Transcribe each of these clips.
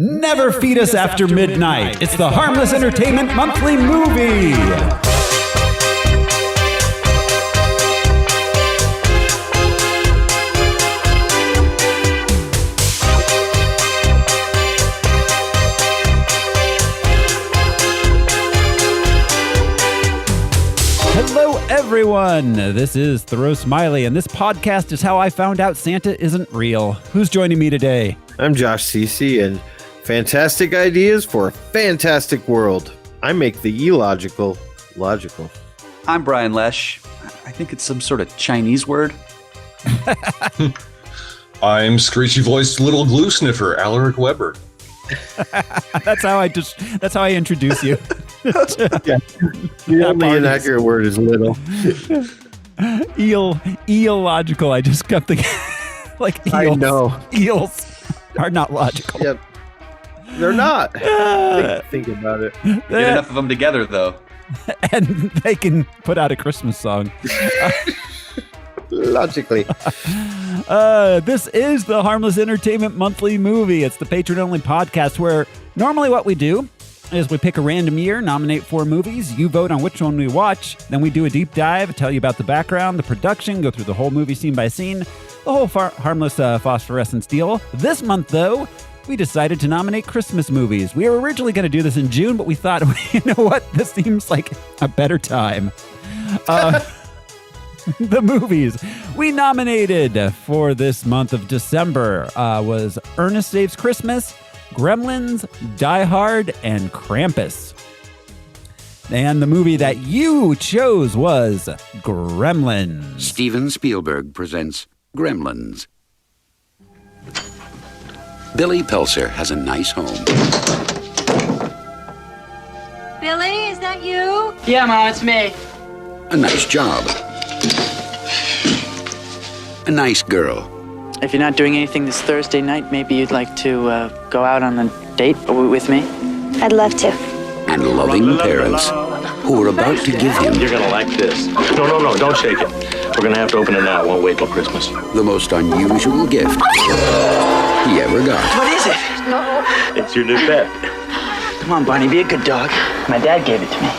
Never Feed Us After Midnight. It's the Harmless Entertainment Monthly Movie. Hello, everyone. This is Thoreau Smiley, and this podcast is how I found out Santa isn't real. Who's joining me today? I'm Josh Cece, and fantastic ideas for a fantastic world. I make the illogical logical. I'm Brian Lesh. I think it's some sort of Chinese word. I'm screechy-voiced little glue sniffer, Alaric Weber. That's how I introduce you. Yeah. The only inaccurate word is little. Illogical. I just kept thinking like eels. I know. Eels are not logical. Yep. They're not. Think about it. Get enough of them together, though. And they can put out a Christmas song. Logically. This is the Harmless Entertainment Monthly Movie. It's the patron-only podcast where normally what we do is we pick a random year, nominate 4 movies, you vote on which one we watch, then we do a deep dive, tell you about the background, the production, go through the whole movie scene by scene, the whole harmless phosphorescence deal. This month, though, we decided to nominate Christmas movies. We were originally going to do this in June, but we thought, you know what, this seems like a better time. The movies we nominated for this month of December was Ernest Saves Christmas, Gremlins, Die Hard, and Krampus. And the movie that you chose was Gremlins. Steven Spielberg presents Gremlins. Billy Pelser has a nice home. Billy, is that you? Yeah, Mom, it's me. A nice job. A nice girl. If you're not doing anything this Thursday night, maybe you'd like to go out on a date with me? I'd love to. And loving parents who are about to give him You're gonna like this. No, don't shake it. We're gonna have to open it now. It won't wait till Christmas. the most unusual gift he ever got. What is it? It's your new pet. Come on, Barney, be a good dog. My dad gave it to me.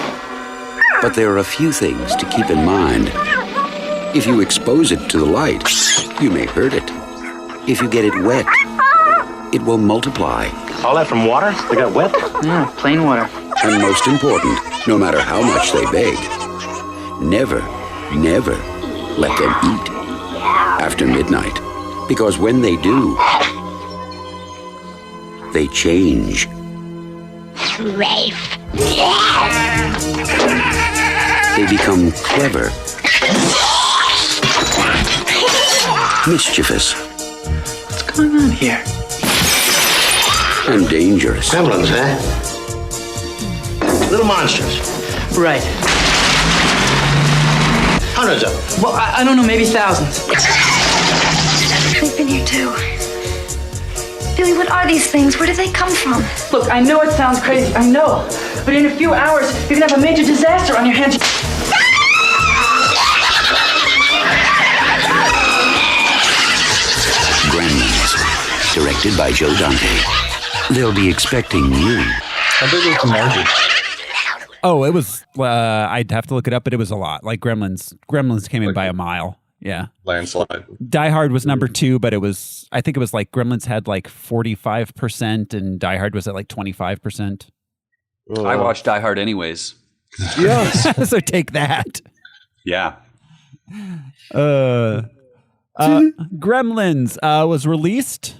But there are a few things to keep in mind. If you expose it to the light, you may hurt it. If you get it wet, it will multiply. All that from water? They got wet? Yeah, plain water. And most important, no matter how much they beg, never let them eat after midnight. Because when they do, they change. Rafe. They become clever, mischievous, What's going on here? and dangerous. Gremlins, huh? Little monsters. Right. Hundreds of them. Well, I don't know, maybe thousands. We've been here too. Billy, what are these things? Where do they come from? Look, I know it sounds crazy, I know. But in a few hours, you're gonna have a major disaster on your hands. Gremlins, directed by Joe Dante. They'll be expecting you. How big was the margin? Oh, it was. I'd have to look it up, but it was a lot. Like Gremlins. Gremlins came in by a mile. Yeah. Landslide. Die Hard was number 2, but I think it was like Gremlins had like 45% and Die Hard was at like 25%. I watched Die Hard anyways. Yes. So take that. Yeah. Gremlins was released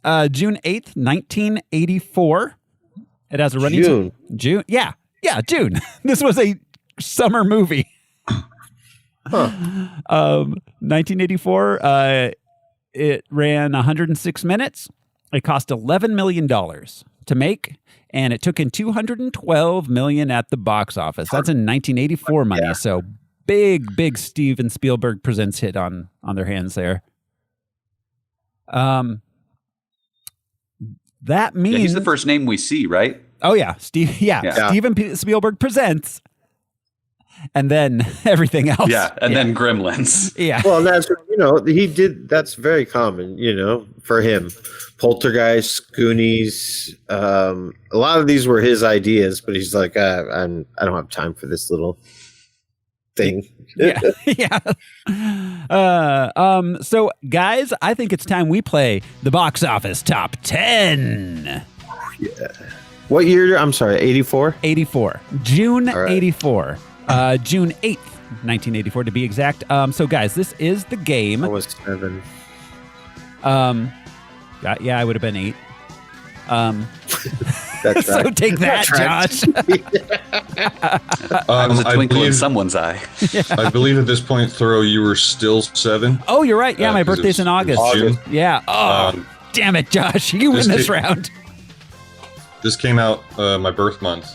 June 8th, 1984. It has a running June. June. Yeah, June. This was a summer movie. 1984. It ran 106 minutes. It cost $11 million to make, and it took in $212 million at the box office. That's in 1984 money. Yeah. So big Steven Spielberg presents hit on their hands there. That means Yeah, he's the first name we see, right? Oh yeah, Steven Spielberg presents, and then everything else. Yeah, and then Gremlins. Yeah. Well, that's he did. That's very common, for him. Poltergeist, Goonies. A lot of these were his ideas, but he's like, I don't have time for this little thing. Yeah. So, guys, I think it's time we play the box office top 10. Yeah. What year? I'm sorry, 84? 84. June right. 84. June 8th, 1984 to be exact. So, guys, this is the game. I was 7. Yeah, I would have been 8. That's so right. take that, Josh. That was a twinkle in someone's eye. I believe at this point, Thoreau, you were still 7. Oh, you're right. Yeah, my 'cause birthday's in August. June. Yeah. Oh, damn it, Josh. You win this round. This came out my birth month.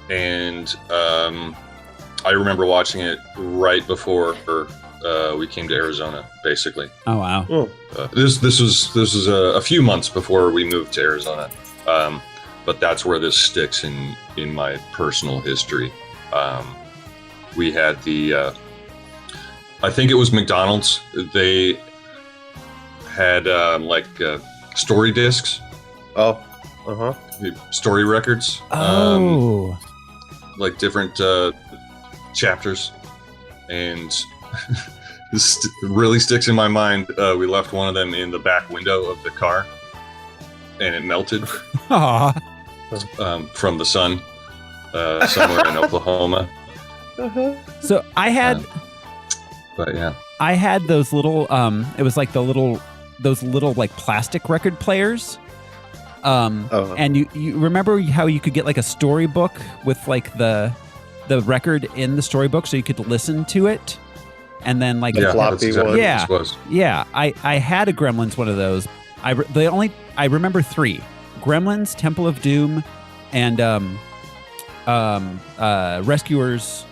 And I remember watching it right before we came to Arizona, basically. Oh, wow. This was a few months before we moved to Arizona, but that's where this sticks in my personal history. We had I think it was McDonald's. They had story discs. Oh, Story records. Oh. Like different chapters, and this really sticks in my mind. We left one of them in the back window of the car, and it melted from the sun somewhere in Oklahoma. So I had, but yeah, I had those little. It was like those little like plastic record players. And you remember how you could get like a storybook with like the record in the storybook so you could listen to it and then like floppy one. Yeah. I had a Gremlins one of those. I remember 3: Gremlins, Temple of Doom, and Rescuers.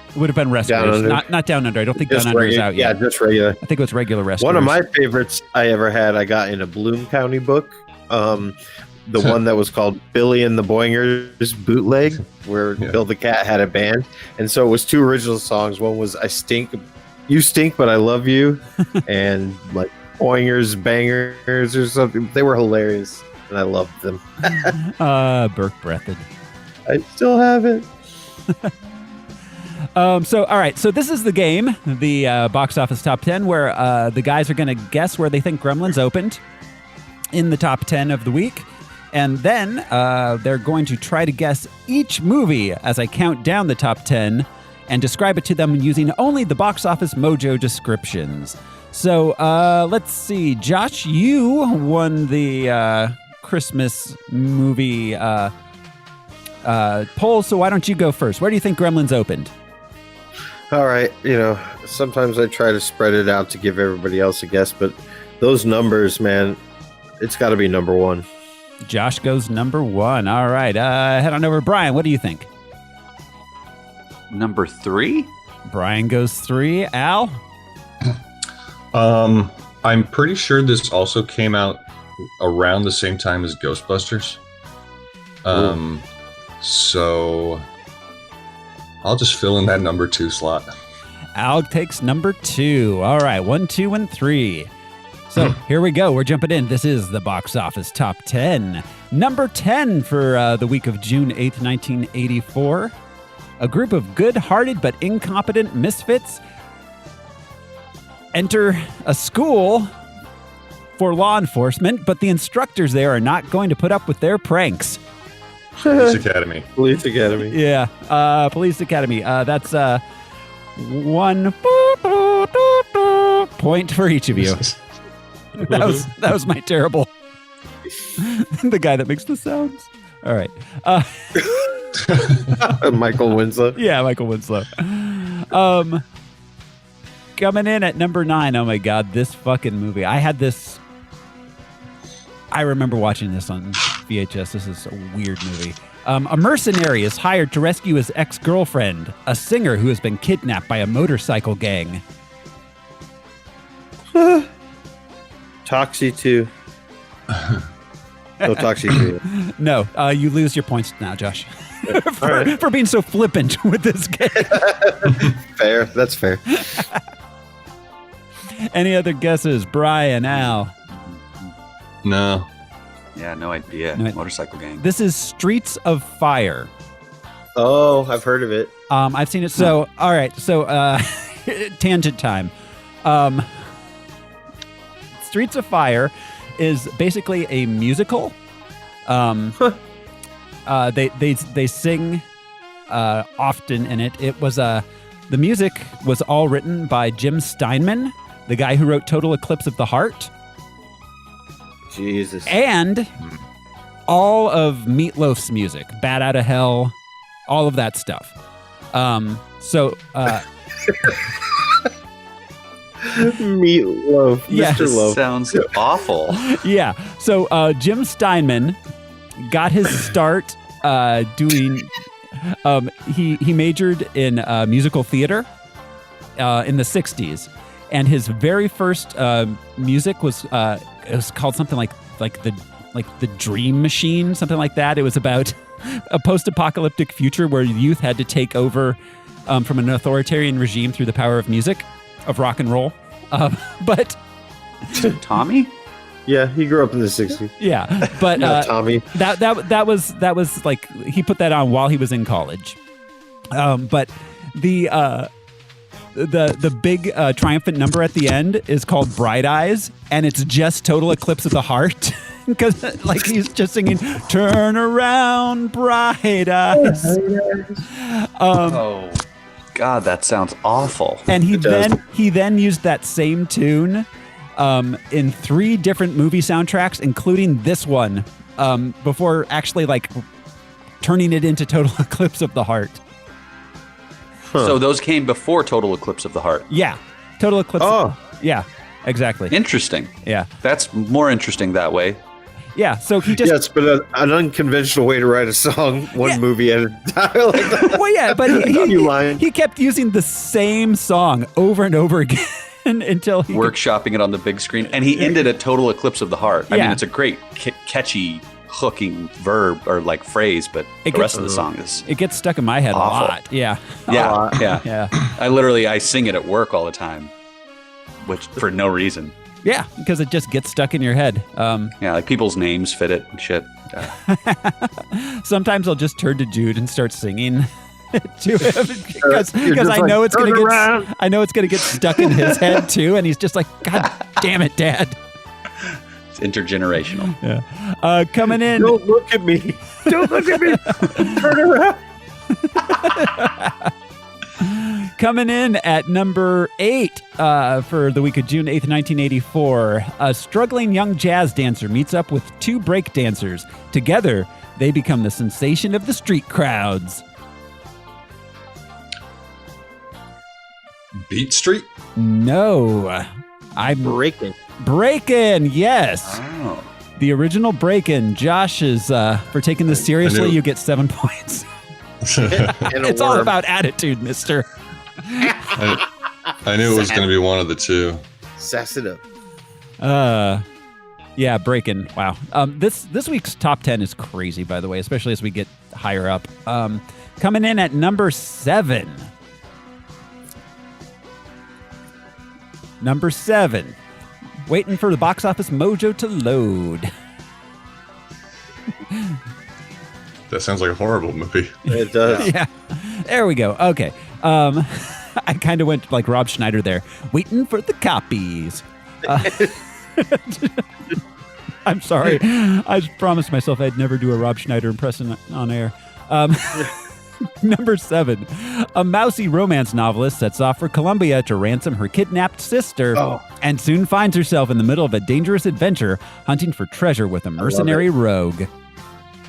It would have been Rescuers, not Down Under. I don't think Just Down Under is out yet. Yeah, just regular. I think it was regular Rescuers. One of my favorites I ever had, I got in a Bloom County book. The one that was called Billy and the Boingers Bootleg, where Bill the Cat had a band. And so it was 2 original songs. One was You Stink, But I Love You, and like Boingers, Bangers or something. They were hilarious, and I loved them. Burke Breathed. I still have it. So, all right. So this is the game, the box office top 10, where the guys are going to guess where they think Gremlins opened in the top 10 of the week. And then they're going to try to guess each movie as I count down the top 10 and describe it to them using only the Box Office Mojo descriptions. So let's see. Josh, you won the Christmas movie poll, so why don't you go first? Where do you think Gremlins opened? All right. Sometimes I try to spread it out to give everybody else a guess, but those numbers, man, it's got to be number 1. Josh goes number 1. All right. Head on over. Brian, what do you think? Number 3? Brian goes 3. Al? I'm pretty sure this also came out around the same time as Ghostbusters. So I'll just fill in that number 2 slot. Al takes number 2. All right. 1, 2, and 3. So here we go. We're jumping in. This is the box office top 10. Number 10 for the week of June 8th, 1984. A group of good-hearted but incompetent misfits enter a school for law enforcement, but the instructors there are not going to put up with their pranks. Police Academy. Police Academy. Yeah. Police Academy. That's 1 point for each of you. That was my terrible. The guy that makes the sounds. All right. Michael Winslow. Yeah, Michael Winslow. Coming in at number 9. Oh my God, this fucking movie. I remember watching this on VHS. This is a weird movie. A mercenary is hired to rescue his ex-girlfriend, a singer who has been kidnapped by a motorcycle gang. Toxie 2. No, Toxie 2. No, you lose your points now, Josh. for being so flippant with this game. Fair. That's fair. Any other guesses? Brian, Al? No. Yeah, no idea. No. Motorcycle Gang. This is Streets of Fire. Oh, I've heard of it. I've seen it. So, all right. So, tangent time. Streets of Fire is basically a musical. They sing often in it. It was the music was all written by Jim Steinman, the guy who wrote Total Eclipse of the Heart, Jesus. and all of Meatloaf's music, Bat Out of Hell, all of that stuff. Meatloaf. Yeah. Mr. Loaf. Sounds awful. Yeah. So Jim Steinman got his start doing. He majored in musical theater in the '60s, and his very first music was it was called something like the Dream Machine, something like that. It was about a post-apocalyptic future where youth had to take over from an authoritarian regime through the power of music, of rock and roll. But Tommy? Yeah, he grew up in the 60s. yeah, but Tommy. that was like he put that on while he was in college. But the big triumphant number at the end is called Bright Eyes, and it's just Total Eclipse of the Heart. Because like he's just singing "Turn Around, Bright Eyes." Oh, God, that sounds awful. And he then used that same tune in 3 different movie soundtracks, including this one, before actually like turning it into Total Eclipse of the Heart. So those came before Total Eclipse of the Heart. Yeah, Total Eclipse. Oh. Yeah, exactly. Interesting. Yeah, That's more interesting that way. yeah. So he just Yeah, it's been an unconventional way to write a song, one movie at a time. well, yeah, but You lying. he kept using the same song over and over again until he Workshopping it on the big screen. And he ended at Total Eclipse of the Heart. I Yeah. mean, it's a great catchy hooking verb or like phrase, but the rest of the song is It gets stuck in my head Awful. a lot. Yeah, yeah. yeah, I sing it at work all the time, which for no reason. yeah, because it just gets stuck in your head. Yeah, like people's names fit it and shit. Sometimes I'll just turn to Jude and start singing to him because You're just I know like, it's gonna "Turn around." it's gonna get stuck in his head too, and he's just like, God damn it, Dad. It's intergenerational. Yeah. Coming in. Don't look at me. Don't look at me. Turn around. Coming in at number 8 for the week of June 8th, 1984, a struggling young jazz dancer meets up with 2 break dancers. Together, they become the sensation of the street crowds. Beat Street? No. I'm Breaking. Breakin', yes. Oh. The original Breakin'. Josh is, for taking this seriously, knew. you get 7 points. And a It's all worm. about attitude, mister. I knew it was going to be one of the 2. Sass it up. Yeah, Breakin'. Wow. This week's top 10 is crazy, by the way, especially as we get higher up. Coming in at number 7. Number 7. Waiting for the box office mojo to load. That sounds like a horrible movie. It does. Yeah. There we go. Okay. I kind of went like Rob Schneider there. Waiting for the copies. I'm sorry. I promised myself I'd never do a Rob Schneider impression on air. Number 7. A mousy romance novelist sets off for Colombia to ransom her kidnapped sister and soon finds herself in the middle of a dangerous adventure hunting for treasure with a mercenary rogue.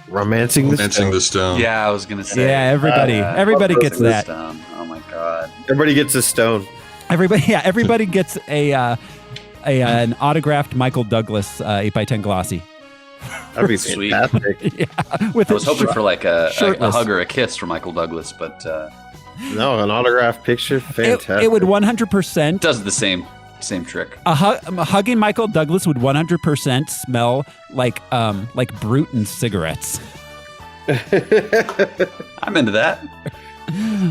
Romancing the Stone. Yeah, I was going to say. Yeah, everybody gets that. Oh, my God. Everybody gets a stone. Everybody gets an autographed Michael Douglas 8x10 glossy. That'd be Sweet. fantastic. Yeah, with I was hoping for like a shirtless. hug or a kiss from Michael Douglas, but No, an autographed picture. Fantastic. it would 100%. does the same trick. Hugging Michael Douglas would 100% smell like Bruton cigarettes. I'm into that.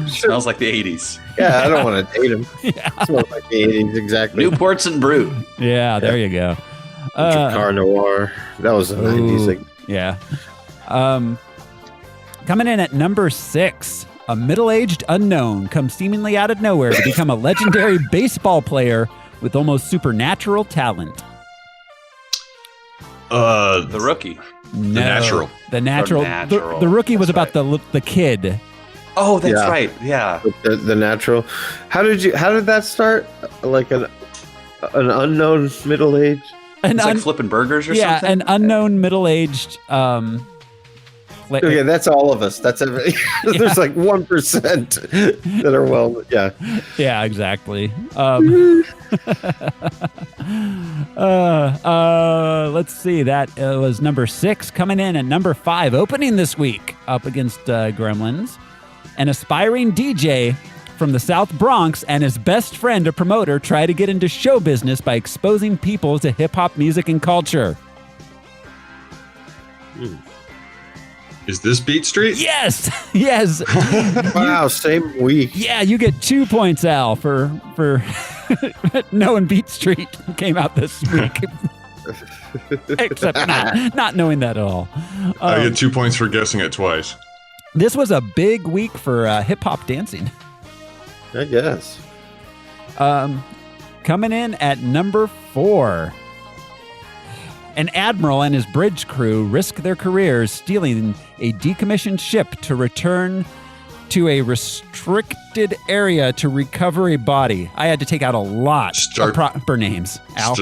Smells like the 80s. Yeah, I don't want to date him. Smells like the 80s, exactly. Newports and Brew. Yeah, there you go. Car Noir. That was the 90s. Like, yeah. Coming in at number 6, a middle-aged unknown comes seemingly out of nowhere to become a legendary baseball player with almost supernatural talent. The Rookie. No, The Natural. The Rookie was about the kid. Oh, that's right. Yeah. the Natural. How did that start? Like an unknown middle-aged? It's like flipping burgers or something? Yeah, an unknown middle-aged... Okay, that's all of us. That's everything. There's like 1% that are yeah. Yeah, exactly. Let's see. That was number 6. Coming in at number 5, opening this week up against Gremlins. An aspiring DJ from the South Bronx and his best friend, a promoter, try to get into show business by exposing people to hip-hop music and culture. Is this Beat Street? Yes. Yes. Wow, same week. Yeah, you get 2 points, Al, for knowing Beat Street came out this week. Except not knowing that at all. I get 2 points for guessing it twice. This was a big week for hip-hop dancing. I guess. Coming in at number 4. An admiral and his bridge crew risk their careers stealing a decommissioned ship to return to a restricted area to recover a body. I had to take out a lot of proper names. Al?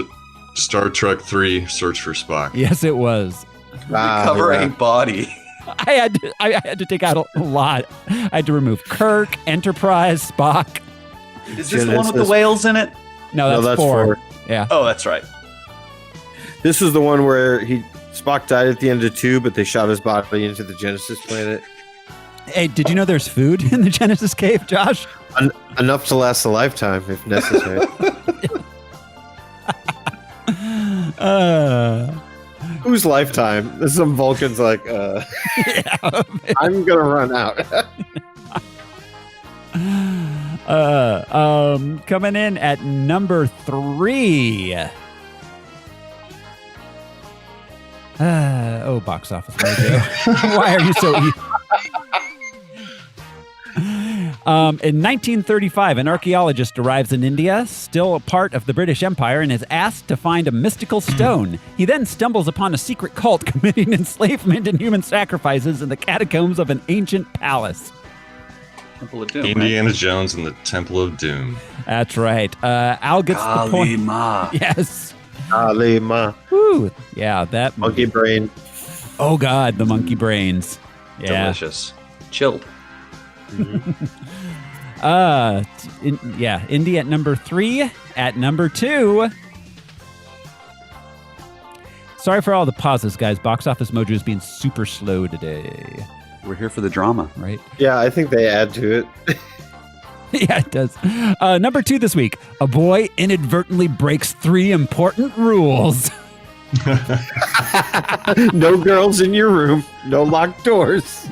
Star Trek 3, Search for Spock. Yes, it was. Recover a body. I had to take out a lot. I had to remove Kirk, Enterprise, Spock. Is this the one with the whales in it? No, that's 4. Yeah. Oh, that's right. This is the one where Spock died at the end of 2, but they shot his body into the Genesis planet. Hey, did you know there's food in the Genesis cave, Josh? Enough to last a lifetime, if necessary. Whose lifetime? There's some Vulcans like, I'm gonna run out. Coming in at number 3. Box office mojo. Why are you so in 1935, an archaeologist arrives in India, still a part of the British Empire, and is asked to find a mystical stone. He then stumbles upon a secret cult committing enslavement and human sacrifices in the catacombs of an ancient palace. Temple of Doom, Indiana right? Jones and the Temple of Doom. That's right. Al gets the point. Ma. Yes. Ali Ma. Woo. Yeah, that Monkey brain. Oh God, the monkey brains. Yeah. Delicious. Chilled. Indy at number 3. At number 2. Sorry for all the pauses, guys. Box Office Mojo is being super slow today. We're here for the drama, right? Yeah, I think they add to it. Yeah, it does. Number 2 this week. A boy inadvertently breaks 3 important rules. No girls in your room. No locked doors.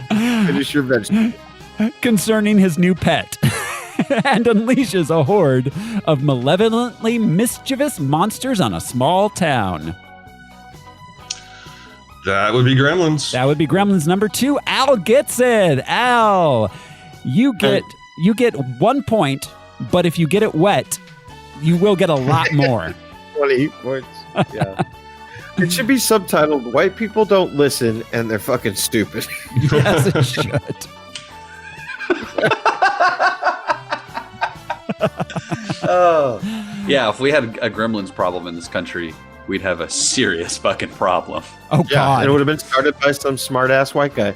Finish your vegetable. Concerning his new pet. And unleashes a horde of malevolently mischievous monsters on a small town. That would be Gremlins. That would be Gremlins number 2. Al gets it. Al, you get 1 point, but if you get it wet, you will get a lot more. 20 points. Yeah. It should be subtitled, "White people don't listen and they're fucking stupid." Yes, it should. Yeah, if we had a Gremlins problem in this country, we'd have a serious fucking problem. Oh, Yeah, God. and it would have been started by some smart-ass white guy.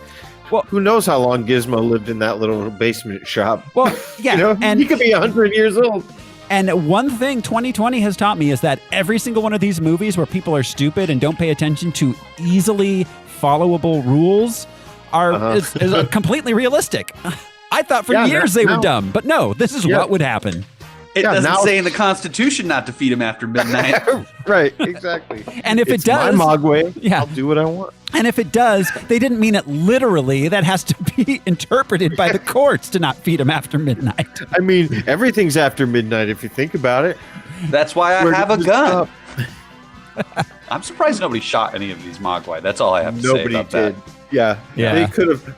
Well, who knows how long Gizmo lived in that little basement shop? Well, yeah, You know, and he could be 100 years old. And one thing 2020 has taught me is that every single one of these movies where people are stupid and don't pay attention to easily followable rules is completely realistic. I thought for years they were dumb, but no, this is what would happen. It doesn't say in the Constitution not to feed him after midnight. Right, exactly. And if it's it does, my Mogwai, yeah. I'll do what I want. And if it does, they didn't mean it literally. That has to be interpreted by the courts to not feed him after midnight. I mean, everything's after midnight if you think about it. That's why I have a gun. I'm surprised nobody shot any of these Mogwai. That's all I have to say Nobody about did. that. Yeah. They could have.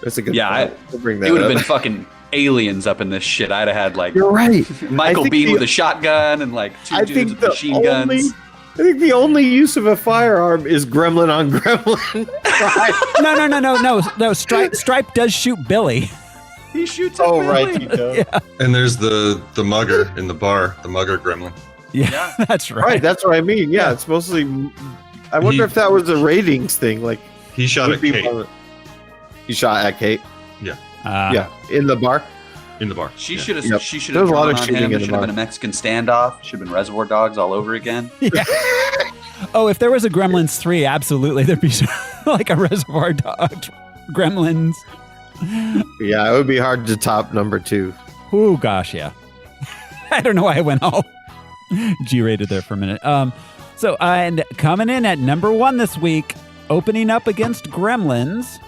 That's a good point. We'll bring that it would have up. been fucking aliens up in this shit. I'd have had like You're right. Michael Biehn with a shotgun and like two dudes with machine guns. I think the only use of a firearm is Gremlin on Gremlin. No. Stripe does shoot Billy. He shoots. Oh, Billy. right. He does. Yeah. And there's the mugger in the bar, the mugger gremlin. Yeah, that's right. Right, that's what I mean. Yeah, it's mostly. I wonder if that was a ratings thing. Like he shot at Kate. He shot at Kate. Yeah. Yeah, in the bar. In the bar. She should have. Yep. She should There have was a lot drawn of on shooting him. in It the should have bar. been a Mexican standoff. Should have been Reservoir Dogs all over again. Yeah. Oh, if there was a Gremlins 3, absolutely, there'd be like a Reservoir Dogs, Gremlins. Yeah, it would be hard to top number 2. Oh gosh, yeah. I don't know why I went all G-rated there for a minute. And coming in at number 1 this week, opening up against Gremlins.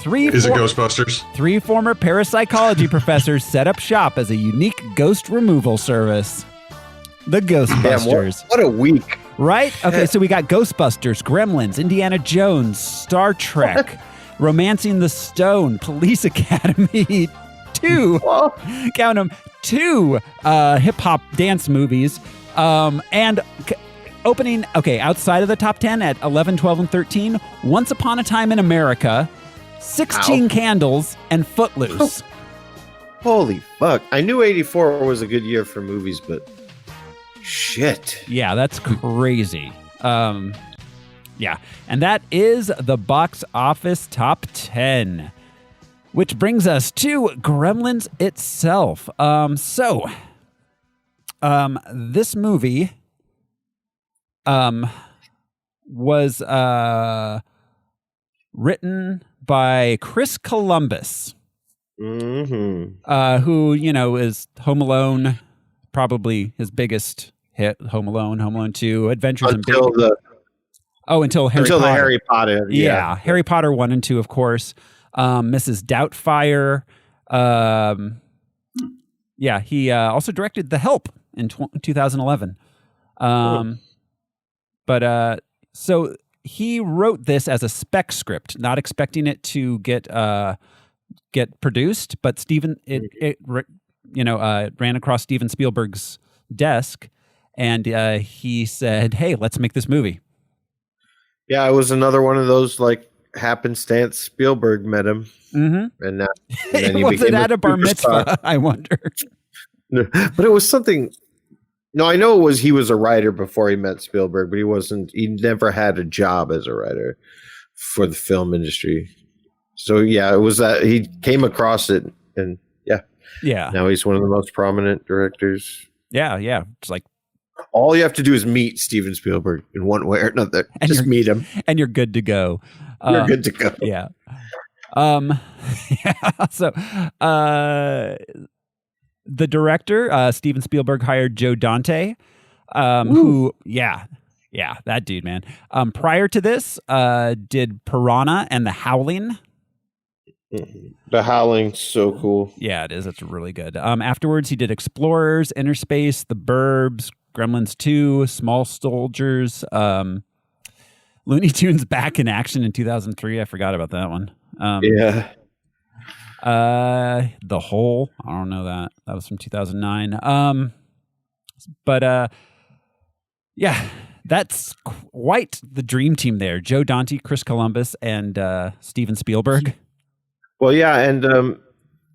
Is it Ghostbusters? 3 former parapsychology professors set up shop as a unique ghost removal service. The Ghostbusters. Damn, what a week. Right? Okay, so we got Ghostbusters, Gremlins, Indiana Jones, Star Trek, Romancing the Stone, Police Academy, 2, count them, 2 hip-hop dance movies, and opening, outside of the top 10 at 11, 12, and 13, Once Upon a Time in America, 16 Candles, and Footloose. Holy fuck. I knew 84 was a good year for movies, but shit. Yeah, that's crazy. Yeah, and that is the box office top 10, which brings us to Gremlins itself. This movie was written by Chris Columbus, who, is Home Alone, probably his biggest hit, Home Alone 2, Adventures in Until Baby. Until Harry Potter. The Harry Potter. Yeah, Harry Potter 1 and 2, of course. Mrs. Doubtfire. He also directed The Help in 2011. So he wrote this as a spec script, not expecting it to get produced, but it ran across Steven Spielberg's desk, and he said, "Hey, let's make this movie." Yeah, it was another one of those like happenstance. Spielberg met him, and then was it at a bar mitzvah? I wonder. But it was something. No, I know he was a writer before he met Spielberg, but he wasn't. He never had a job as a writer for the film industry. So yeah, it was that he came across it, and yeah. Now he's one of the most prominent directors. Yeah. It's like all you have to do is meet Steven Spielberg in one way or another. Just meet him, and you're good to go. You're good to go. Yeah. So, the director, Steven Spielberg, hired Joe Dante, who, that dude, man. Prior to this, did Piranha and The Howling. The Howling's so cool. Yeah, it is. It's really good. Afterwards, he did Explorers, Inner Space, The Burbs, Gremlins 2, Small Soldiers, Looney Tunes Back in Action in 2003. I forgot about that one. The Hole. I don't know that. That was from 2009. That's quite the dream team there. Joe Dante, Chris Columbus, and Steven Spielberg. Well, yeah, and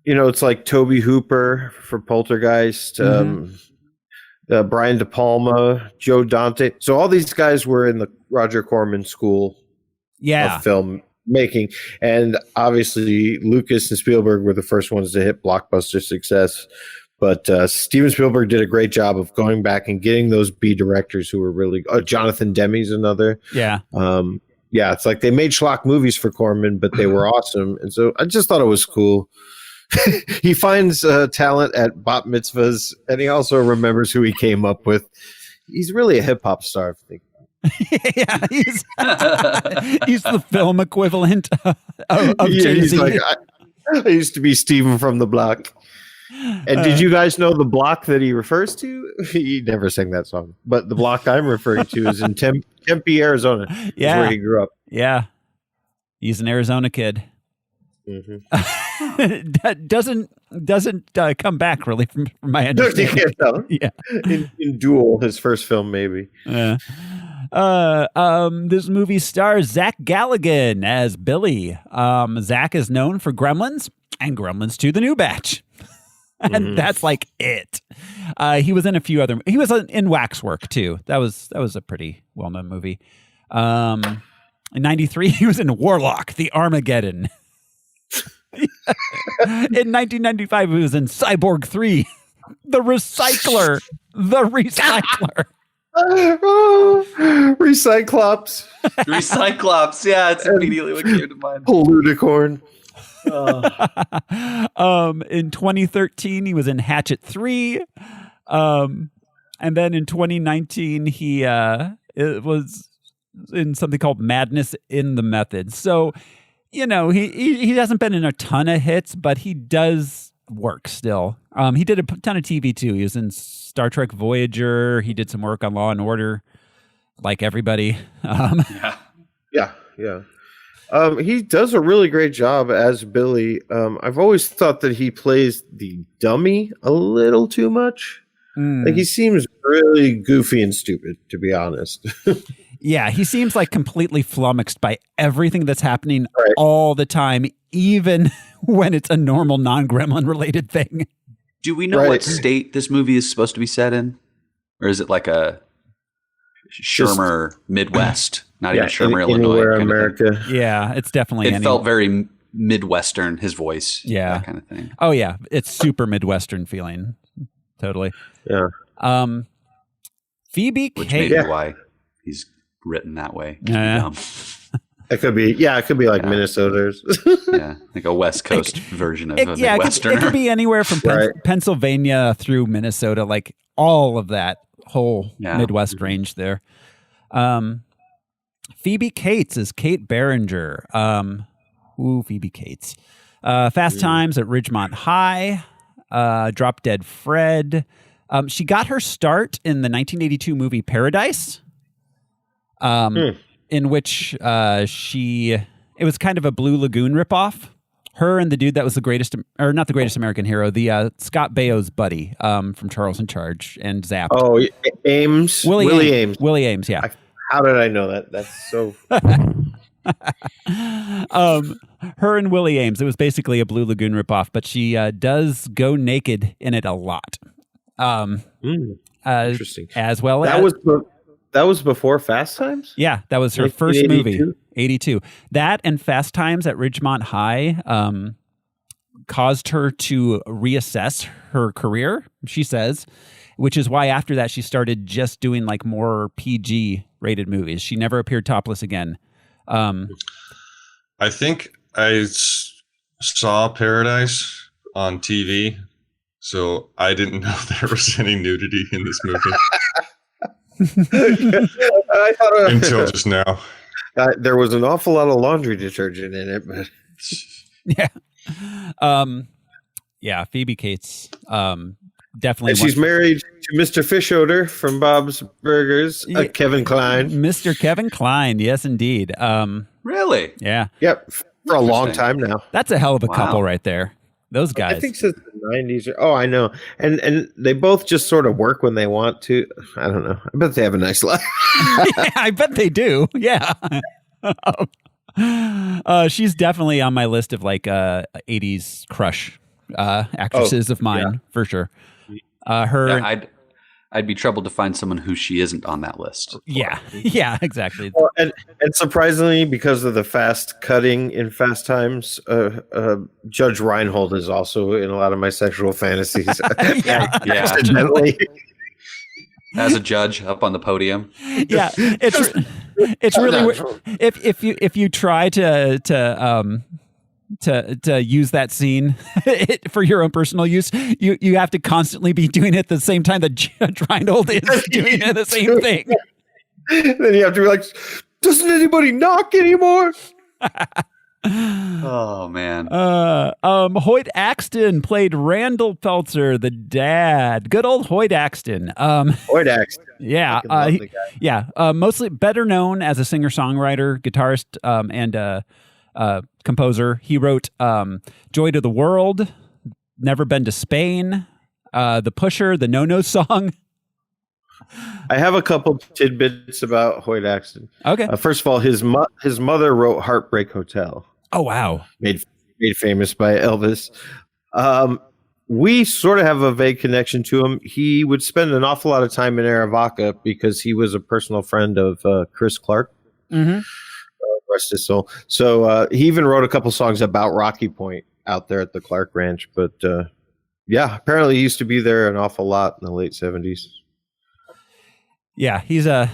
it's like Tobe Hooper for Poltergeist, Brian De Palma, Joe Dante. So all these guys were in the Roger Corman school of film making, and obviously Lucas and Spielberg were the first ones to hit blockbuster success. But Steven Spielberg did a great job of going back and getting those B directors who were really. Jonathan Demme's another. Yeah. It's like they made schlock movies for Corman, but they were awesome, and so I just thought it was cool he finds talent at bat mitzvahs, and he also remembers who he came up with. He's really a hip hop star. I think. Yeah, he's the film equivalent of Jay-Z. He's like, I used to be Steven from the Block. And did you guys know the block that he refers to? He never sang that song, but the block I'm referring to is in Tempe, Arizona. Yeah, where he grew up. Yeah, he's an Arizona kid. Mm-hmm. doesn't come back really from my understanding. You can't tell. Yeah, in Duel, his first film, maybe. This movie stars Zach Galligan as Billy. Zach is known for Gremlins and Gremlins 2: The New Batch. And that's like it. He was in a few other. He was in Waxwork too. That was a pretty well-known movie. In '93, he was in Warlock: The Armageddon. In 1995, he was in Cyborg 3: The Recycler. Recyclops. Recyclops. Yeah, it's immediately what came to mind. Ludicorn. In 2013, he was in Hatchet 3. And then in 2019, he was in something called Madness in the Method. So, he hasn't been in a ton of hits, but he does work still. He did a ton of TV too. He was in Star Trek Voyager. He did some work on Law and Order, like everybody. Yeah. He does a really great job as Billy. I've always thought that he plays the dummy a little too much. Like he seems really goofy and stupid, to be honest. Yeah, he seems like completely flummoxed by everything that's happening all the time, even when it's a normal non-Gremlin related thing. Do we know what state this movie is supposed to be set in? Or is it like a Shermer Midwest? Not even Shermer, Illinois. Anywhere America. Yeah, it's definitely. It felt very Midwestern, his voice. Yeah. That kind of thing. Oh, yeah. It's super Midwestern feeling. Totally. Yeah. Phoebe Which Cates. may be why he's written that way. It could be like Minnesota. Yeah, like a West Coast version of a Midwesterner. It could be anywhere from Pennsylvania through Minnesota, like all of that whole Midwest range there. Phoebe Cates is Kate Berenger. Phoebe Cates. Fast Times at Ridgemont High. Drop Dead Fred. She got her start in the 1982 movie Paradise. In which it was kind of a Blue Lagoon ripoff. Her and the dude that was not the greatest American hero, the Scott Baio's buddy from Charles in Charge and Zapped. Oh, Ames. Willie Ames. Willie Ames, yeah. How did I know that? That's so... Her and Willie Ames. It was basically a Blue Lagoon ripoff, but she does go naked in it a lot. Interesting. As well That was before Fast Times? Yeah, that was her first movie, 82. That and Fast Times at Ridgemont High caused her to reassess her career, she says, which is why after that she started just doing like more PG rated movies. She never appeared topless again. I think I saw Paradise on TV, so I didn't know there was any nudity in this movie. I thought until just now. There was an awful lot of laundry detergent in it, but Phoebe Cates, definitely. And she's married to Mr. Fischoeder from Bob's Burgers, Kevin Kline. Mr. Kevin Kline, yes, indeed. Really? Yeah. Yep, for a long time now. That's a hell of a couple right there. Those guys. I think since the 90s. I know. And they both just sort of work when they want to. I don't know. I bet they have a nice life. Yeah, I bet they do. Yeah. She's definitely on my list of like 80s crush actresses of mine, for sure. I'd be troubled to find someone who she isn't on that list. Yeah, exactly. Well, and surprisingly, because of the fast cutting in Fast Times, Judge Reinhold is also in a lot of my sexual fantasies. Accidentally. As a judge up on the podium. Yeah, it's really weird. If you try to to use that scene for your own personal use. You have to constantly be doing it at the same time that Judge Reinhold is doing the same thing. Then you have to be like, doesn't anybody knock anymore? Oh man. Hoyt Axton played Randall Peltzer, the dad. Good old Hoyt Axton. Hoyt Axton. Yeah. Mostly better known as a singer-songwriter, guitarist, and composer. He wrote Joy to the World, Never Been to Spain, The Pusher, the No-No song. I have a couple tidbits about Hoyt Axton. Okay. First of all, his mother wrote Heartbreak Hotel. Oh, wow. Made famous by Elvis. We sort of have a vague connection to him. He would spend an awful lot of time in Arivaca because he was a personal friend of Chris Clark. Mm-hmm. Rest his soul. So he even wrote a couple songs about Rocky Point out there at the Clark Ranch. But apparently he used to be there an awful lot in the late 70s. Yeah, he's a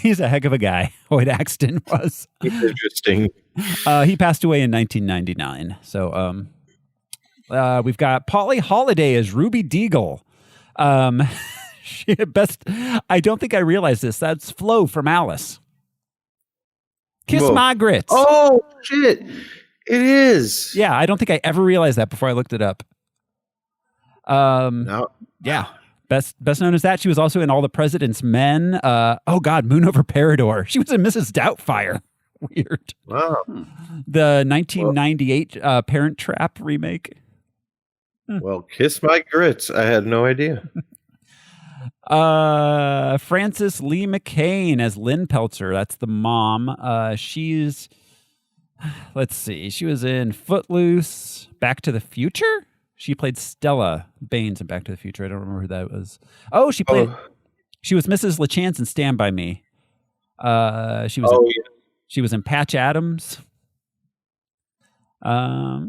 heck of a guy. Hoyt Axton was. It's interesting. He passed away in 1999. So we've got Polly Holiday as Ruby Deagle. I don't think I realized this. That's Flo from Alice. Kiss Whoa. My Grits. Oh, shit. It is. Yeah, I don't think I ever realized that before I looked it up. No. Yeah. Best known as that. She was also in All the President's Men. Moon Over Parador. She was in Mrs. Doubtfire. Weird. Wow. The 1998 Parent Trap remake. Well, Kiss My Grits. I had no idea. Frances Lee McCain as Lynn Peltzer. That's the mom. Let's see. She was in Footloose, Back to the Future. She played Stella Baines in Back to the Future. I don't remember who that was. Oh, she was Mrs. LeChance in Stand By Me. She was in Patch Adams. A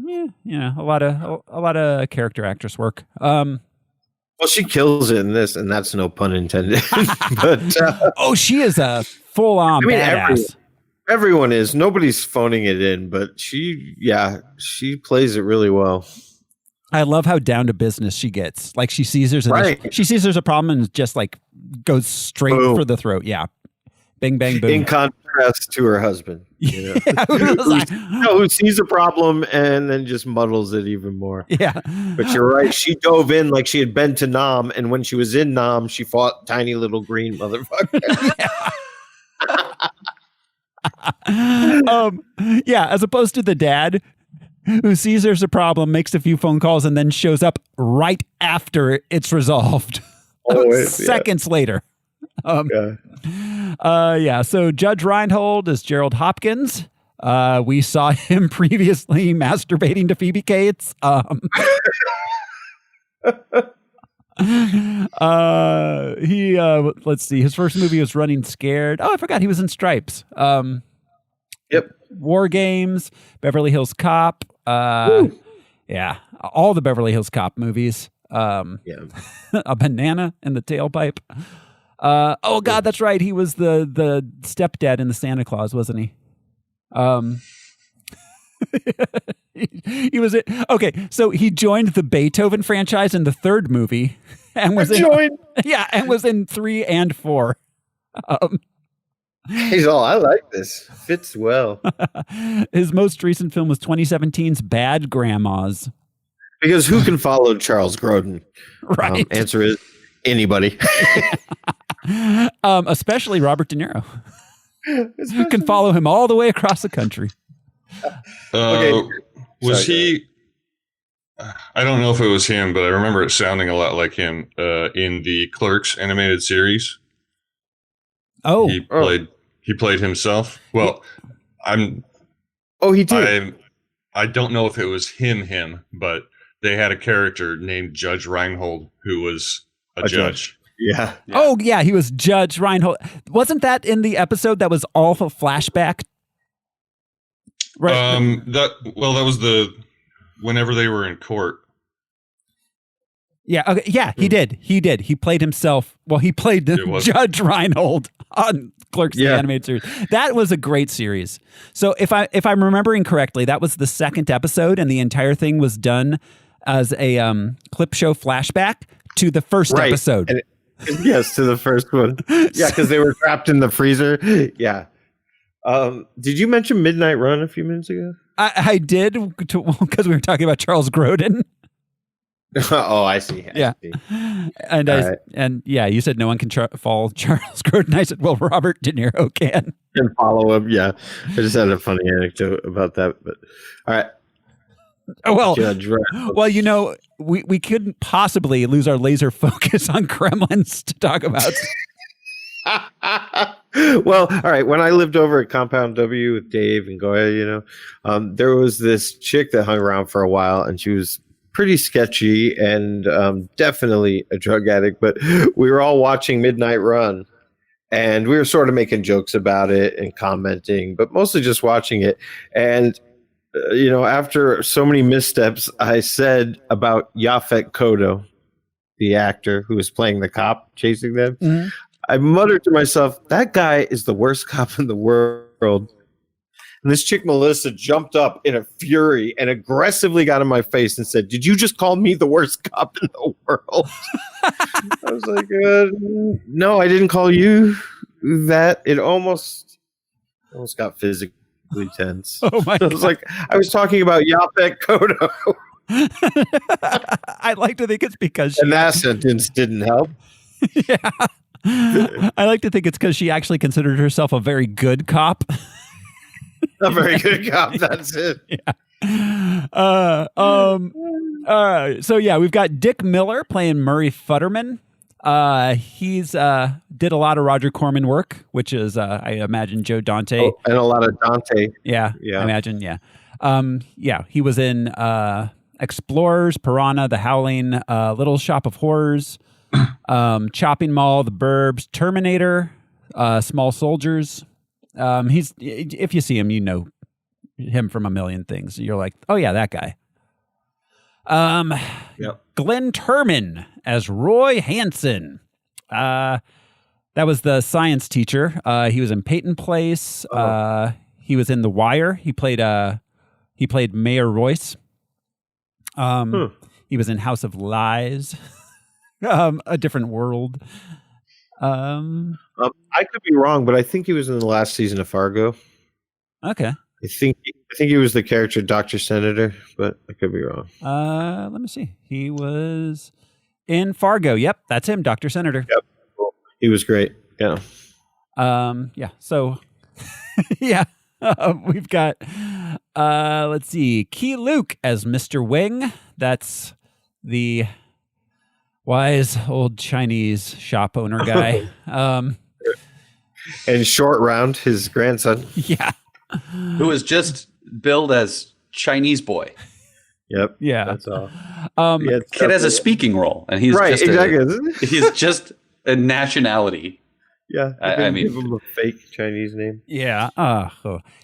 lot of character actress work. Well, she kills it in this, and that's no pun intended. But she is a full-on badass. Everyone is. Nobody's phoning it in, but she plays it really well. I love how down to business she gets. Like she sees there's a problem and just like goes straight for the throat. Yeah. Bing, bang, boom. In contrast to her husband. You know, who sees a problem and then just muddles it even more. Yeah. But you're right. She dove in like she had been to Nam, and when she was in Nam, she fought tiny little green motherfucker. As opposed to the dad who sees there's a problem, makes a few phone calls, and then shows up right after it's resolved. Seconds later. So Judge Reinhold is Gerald Hopkins. We saw him previously masturbating to Phoebe Cates. Let's see. His first movie was Running Scared. Oh, I forgot he was in Stripes. Yep. War Games, Beverly Hills Cop. Yeah, all the Beverly Hills Cop movies. A banana in the tailpipe. That's right. He was the stepdad in the Santa Claus, wasn't he? He was it. Okay, so he joined the Beethoven franchise in the third movie, and was in 3 and 4. He's all, I like this. Fits well. His most recent film was 2017's Bad Grandmas. Because who can follow Charles Grodin? Right. Answer is anybody. Especially Robert De Niro. Who can follow him all the way across the country. Was he? I don't know if it was him, but I remember it sounding a lot like him in the Clerks animated series. Oh, he played himself. Well, he did. I don't know if it was him, but they had a character named Judge Reinhold who was a judge. Yeah. Oh, yeah. He was Judge Reinhold. Wasn't that in the episode that was all a flashback? Right. That was whenever they were in court. Yeah. Okay. Yeah. He did. He played himself. Well, he played Judge Reinhold. on Clerks the animated series. That was a great series. So if I'm remembering correctly, that was the second episode, and the entire thing was done as a clip show flashback to the first episode. Yes, to the first one. Yeah, because they were trapped in the freezer. Yeah. Did you mention Midnight Run a few minutes ago? I did, because we were talking about Charles Grodin. Oh, I see. I see. And you said no one can follow Charles Grodin. I said, well, Robert De Niro can. And follow him. Yeah, I just had a funny anecdote about that. But all right. Well, we couldn't possibly lose our laser focus on Gremlins to talk about. Well, all right. When I lived over at Compound W with Dave and Goya, there was this chick that hung around for a while, and she was pretty sketchy and definitely a drug addict. But we were all watching Midnight Run, and we were sort of making jokes about it and commenting, but mostly just watching it. And after so many missteps, I said about Yaphet Kotto, the actor who was playing the cop chasing them. Mm-hmm. I muttered to myself, that guy is the worst cop in the world. And this chick, Melissa, jumped up in a fury and aggressively got in my face and said, did you just call me the worst cop in the world? I was like, no, I didn't call you that. It almost got physical. Tense. Oh my God. I was talking about Yaphet Kotto. I like to think it's because and that sentence didn't help. Yeah. I like to think it's because she actually considered herself a very good cop. A very good cop, that's it. Yeah. So we've got Dick Miller playing Murray Futterman. He's did a lot of Roger Corman work, which is I imagine Joe Dante. Oh, and a lot of Dante. Yeah. I imagine, he was in Explorers, Piranha, The Howling, Little Shop of Horrors, Chopping Mall, The Burbs, Terminator, Small Soldiers. He's, if you see him, you know him from a million things. You're like, oh yeah, that guy. Glenn Turman as Roy Hansen. That was the science teacher. He was in Peyton Place. He was in The Wire. He played Mayor Royce. He was in House of Lies. A Different World. I could be wrong, but I think he was in the last season of Fargo. Okay. I think he was the character Dr. Senator, but I could be wrong. Let me see. He was in Fargo. Yep, that's him, Dr. Senator. Yep. Cool. He was great. Yeah. So we've got let's see, Key Luke as Mr. Wing. That's the wise old Chinese shop owner guy. And Short Round, his grandson. Yeah. Who was just billed as Chinese boy. Yep. Yeah. That's all. Kid has a speaking role, and he's right, just exactly. He's just a nationality. Yeah. I mean, give him a fake Chinese name. Yeah.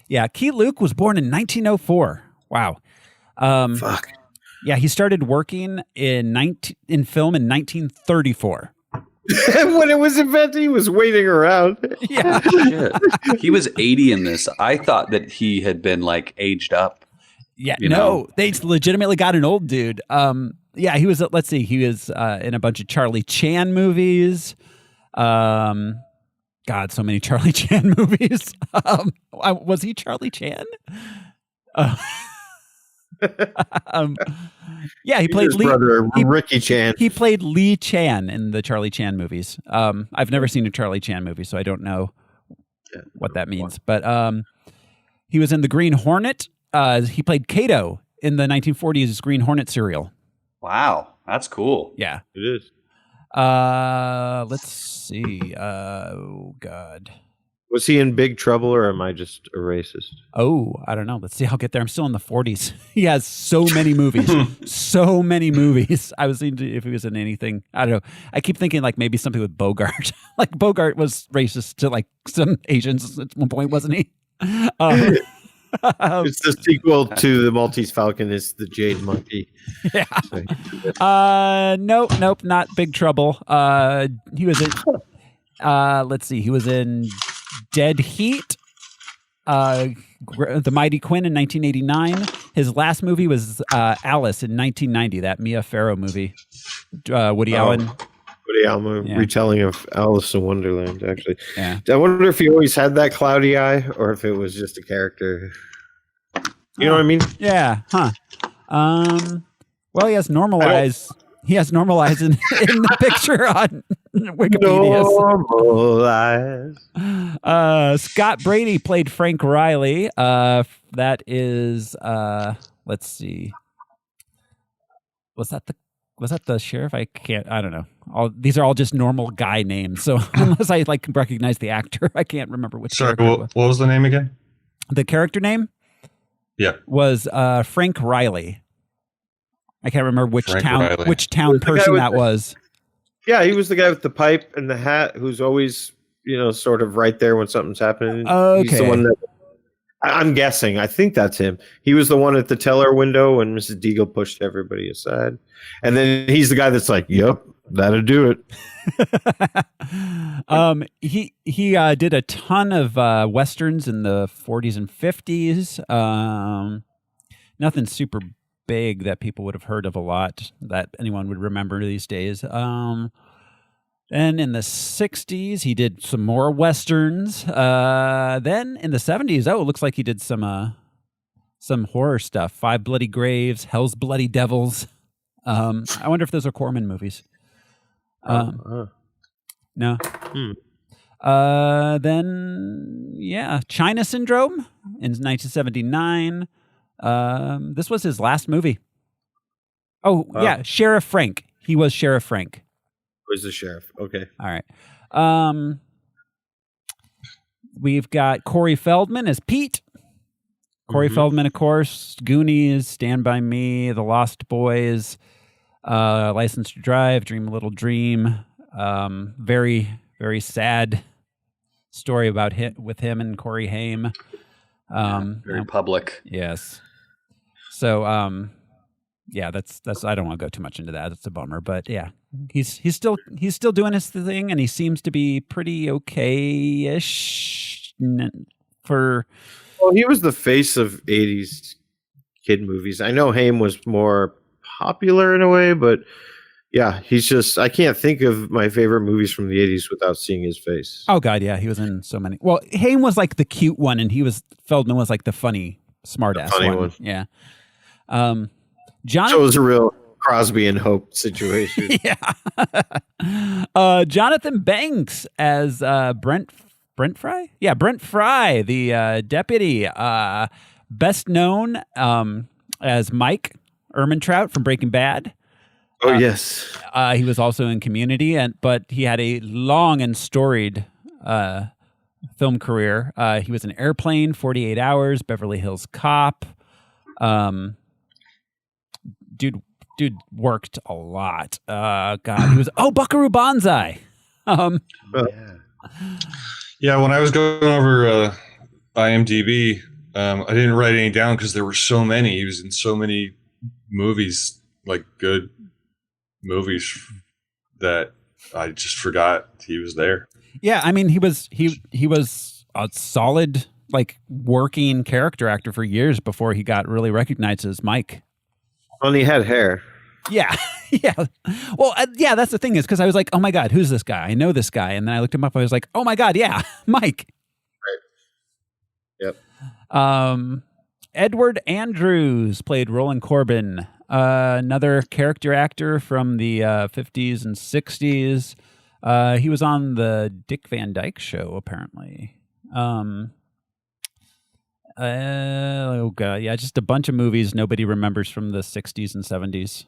Yeah. Key Luke was born in 1904. Wow. Fuck. Yeah, he started working in film in 1934. When it was invented, he was waiting around. Yeah. Shit. He was 80 in this. I thought that he had been aged up. Yeah, they legitimately got an old dude. He was, let's see, he was in a bunch of Charlie Chan movies. God, so many Charlie Chan movies. Was he Charlie Chan? He played Lee. Brother, Ricky Chan. He played Lee Chan in the Charlie Chan movies. I've never seen a Charlie Chan movie, so I don't know what that means. But he was in The Green Hornet. He played Kato in the 1940s Green Hornet serial. Wow, that's cool. Yeah, it is. Let's see. Oh God. Was he in Big Trouble, or am I just a racist? Oh, I don't know. Let's see. I'll get there. I'm still in the 40s. He has so many movies. So many movies. I was thinking if he was in anything. I don't know. I keep thinking maybe something with Bogart. Bogart was racist to some Asians at one point, wasn't he? It's the sequel to The Maltese Falcon. It's the Jade Monkey. Yeah. Nope, not Big Trouble. He was in. Let's see. He was in Dead Heat, The Mighty Quinn in 1989. His last movie was Alice in 1990, that Mia Farrow movie. Woody Allen. Woody Allen retelling of Alice in Wonderland, actually. Yeah. I wonder if he always had that cloudy eye or if it was just a character. You know what I mean? Yeah. Huh. Well, he has normalized. He has normalized in the picture on Wikipedia. Normalized. Scott Brady played Frank Riley. That is. Let's see. Was that the sheriff? I don't know. These are all just normal guy names. So unless I recognize the actor, I can't remember which. Sorry, character what was the name again? The character name? Yeah. Was Frank Riley. I can't remember which town person that was. Yeah, he was the guy with the pipe and the hat who's always, sort of right there when something's happening. Okay. He's the one that I'm guessing. I think that's him. He was the one at the teller window when Mrs. Deagle pushed everybody aside. And then he's the guy that's like, yep, that'll do it. He did a ton of westerns in the 40s and 50s. Nothing super big that people would have heard of a lot that anyone would remember these days. And in the 60s, he did some more westerns. Then in the 70s, it looks like he did some horror stuff. Five Bloody Graves, Hell's Bloody Devils. I wonder if those are Corman movies. No. Then, China Syndrome in 1979. This was his last movie. Sheriff Frank. He was Sheriff Frank. Where's the sheriff? Okay. All right. We've got Corey Feldman as Pete. Corey Feldman, of course. Goonies, Stand By Me, The Lost Boys, License to Drive, Dream a Little Dream. Very, very sad story about with him and Corey Haim. Very public. Yes. So, that's. I don't want to go too much into that. It's a bummer, but yeah, he's still doing his thing, and he seems to be pretty okay-ish for. Well, he was the face of '80s kid movies. I know Haim was more popular in a way, but yeah, he's just. I can't think of my favorite movies from the '80s without seeing his face. Oh God, yeah, he was in so many. Well, Haim was like the cute one, and Feldman was like the funny, smart-ass one. Yeah. So it was a real Crosby and Hope situation. Yeah. Jonathan Banks as Brent Fry? Yeah, Brent Fry, the deputy, best known as Mike Ehrmantraut from Breaking Bad. Oh, yes. He was also in Community, but he had a long and storied film career. He was in Airplane, 48 Hours, Beverly Hills Cop. Dude worked a lot. God, he was Buckaroo Banzai. Yeah, when I was going over IMDb, I didn't write any down because there were so many. He was in so many movies, like good movies, that I just forgot he was there. Yeah, I mean, he was a solid working character actor for years before he got really recognized as Mike. Well, he had hair. Yeah. Yeah. Well, that's the thing is because I was like, oh my God, who's this guy? I know this guy. And then I looked him up. I was like, oh my God, yeah, Mike. Right. Yep. Edward Andrews played Roland Corbin, another character actor from the 50s and 60s. He was on the Dick Van Dyke Show, apparently. Oh God, yeah, just a bunch of movies nobody remembers from the 60s and 70s.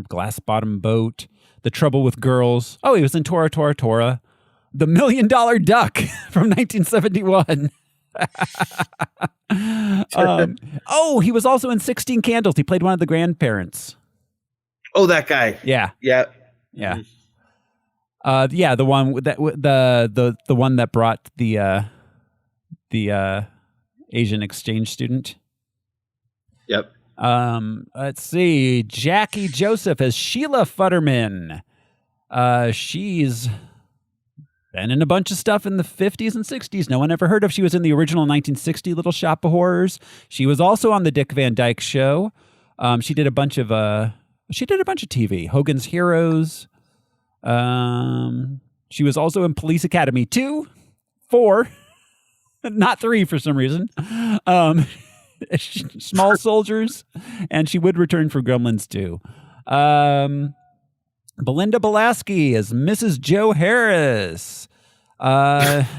Glass Bottom Boat, The Trouble with Girls. Oh, he was in Tora Tora Tora, The $1 Million Duck from 1971. He was also in 16 Candles. He played one of the grandparents. Oh, that guy. Yeah. Yeah. Yeah. The one that the one that brought the Asian exchange student. Yep. Let's see. Jackie Joseph as Sheila Futterman. She's Been in a bunch of stuff in the 50s and 60s no one ever heard of. She was in the original 1960 Little Shop of Horrors. She was also on the Dick Van Dyke Show. She did a bunch of TV. Hogan's Heroes. She was also in Police Academy 2, 4, not 3 for some reason. Small Soldiers, and she would return for Gremlins 2. Belinda Belaski as Mrs. Joe Harris.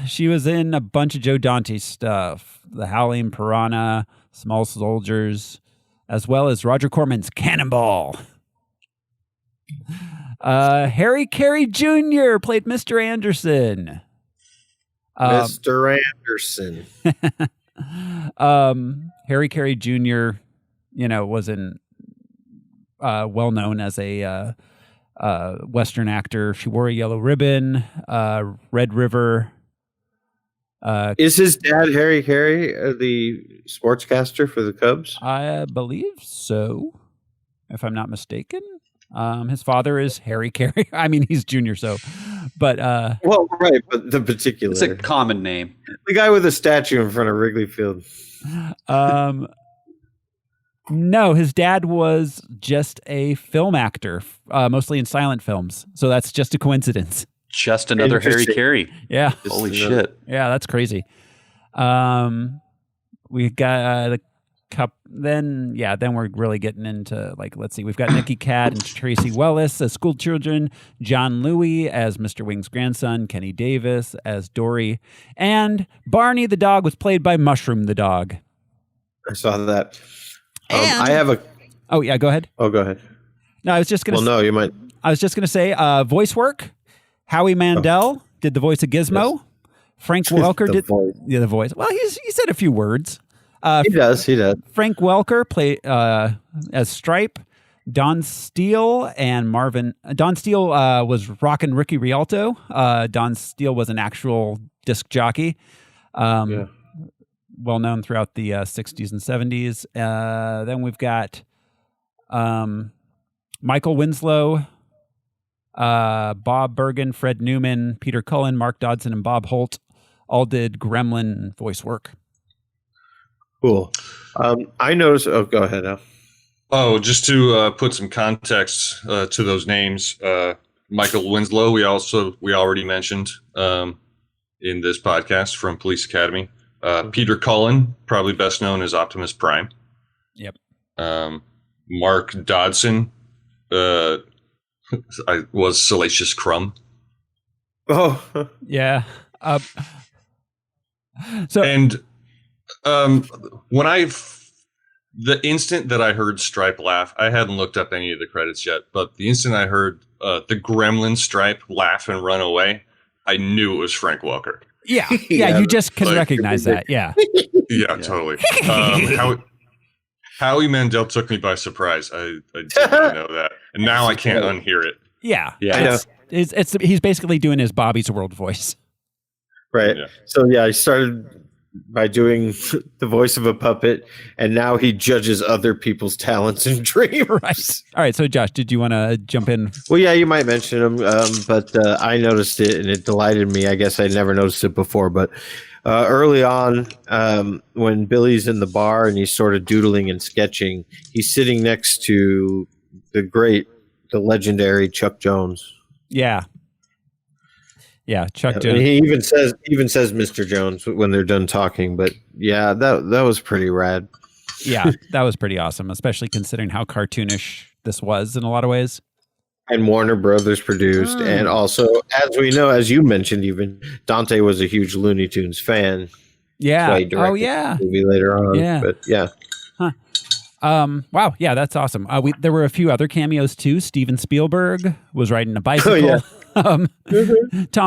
She was in a bunch of Joe Dante stuff. The Howling Piranha, Small Soldiers, as well as Roger Corman's Cannonball. Harry Carey Jr. played Mr. Anderson. Mr. Anderson. Harry Carey Jr., was well known as a Western actor. She wore a yellow ribbon, Red River. Is his dad Harry Carey the sportscaster for the Cubs? I believe so, if I'm not mistaken. His father is Harry Carey. I mean, he's junior, but well, right, but the particular. It's a common name. The guy with the statue in front of Wrigley Field. No, his dad was just a film actor, mostly in silent films. So that's just a coincidence. Just another Harry Carey. Yeah. Holy shit. Yeah, that's crazy. We got a cup. Then we're really getting into let's see. We've got Nikki Catt and Tracy Wellis as school children, John Louis as Mr. Wing's grandson, Kenny Davis as Dory, and Barney the dog was played by Mushroom the dog. I saw that. I have a. Oh yeah, go ahead. Oh, go ahead. No, I was just gonna. Well, no, you might. I was just gonna say, voice work. Howie Mandel did the voice of Gizmo. Yes. Frank Welker did the voice. Well, he said a few words. He does. Frank Welker played as Stripe. Don Steele and Marvin. Don Steele was rockin' Ricky Rialto. Don Steele was an actual disc jockey. Well known throughout the 60s and 70s. Then we've got Michael Winslow, Bob Bergen, Fred Newman, Peter Cullen, Mark Dodson, and Bob Holt all did Gremlin voice work. Cool. I noticed. Oh, go ahead now. Oh, just to put some context to those names, Michael Winslow, we already mentioned in this podcast from Police Academy. Peter Cullen, probably best known as Optimus Prime. Yep. Mark Dodson was Salacious Crumb. Oh, yeah. The instant that I heard Stripe laugh, I hadn't looked up any of the credits yet, but the instant I heard the Gremlin Stripe laugh and run away, I knew it was Frank Welker. Yeah, you just can recognize that. Yeah. Yeah, totally. Howie Mandel took me by surprise. I did not know that, and now I can't unhear it. Yeah. He's basically doing his Bobby's World voice. Right. Yeah. So I started by doing the voice of a puppet, and now he judges other people's talents and dreams. Right. All right. So, Josh, did you want to jump in? Well, yeah, you might mention him, but I noticed it, and it delighted me. I guess I never noticed it before, but early on, when Billy's in the bar and he's sort of doodling and sketching, he's sitting next to the legendary Chuck Jones. Yeah. Yeah, Chuck Jones. He even says Mr. Jones when they're done talking, but yeah, that was pretty rad. Yeah, that was pretty awesome, especially considering how cartoonish this was in a lot of ways. And Warner Brothers produced, and also, as we know, as you mentioned, even Dante was a huge Looney Tunes fan. Yeah. Oh yeah. The movie later on. Yeah. But yeah. Huh. Wow. Yeah, that's awesome. There were a few other cameos too. Steven Spielberg was riding a bicycle. Oh, yeah. Tom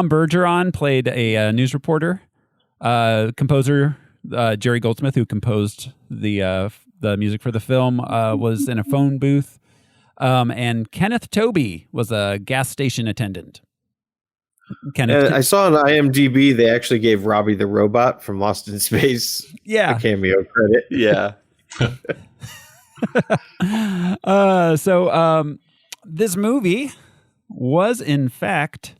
Bergeron played a news reporter. Composer Jerry Goldsmith, who composed the music for the film, was in a phone booth. And Kenneth Tobey was a gas station attendant. I saw on IMDb they actually gave Robbie the Robot from Lost in Space a cameo credit. Yeah. So this movie was in fact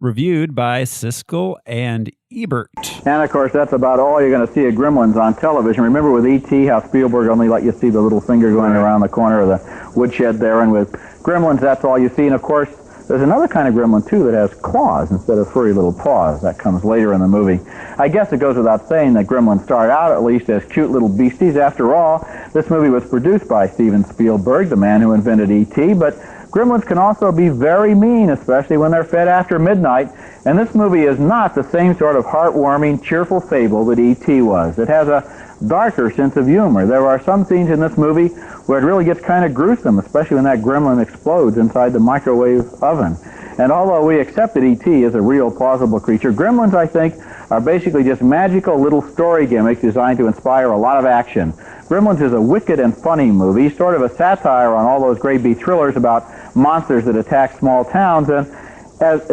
reviewed by Siskel and Ebert. And, of course, that's about all you're going to see of Gremlins on television. Remember with E.T. how Spielberg only let you see the little finger going around the corner of the woodshed there, and with Gremlins, that's all you see. And, of course, there's another kind of gremlin, too, that has claws instead of furry little paws. That comes later in the movie. I guess it goes without saying that gremlins start out, at least, as cute little beasties. After all, this movie was produced by Steven Spielberg, the man who invented E.T., but gremlins can also be very mean, especially when they're fed after midnight. And this movie is not the same sort of heartwarming, cheerful fable that E.T. was. It has a darker sense of humor. There are some scenes in this movie where it really gets kind of gruesome, especially when that gremlin explodes inside the microwave oven. And although we accept that E.T. is a real, plausible creature, Gremlins, I think, are basically just magical little story gimmicks designed to inspire a lot of action. Gremlins is a wicked and funny movie, sort of a satire on all those grade B thrillers about monsters that attack small towns, and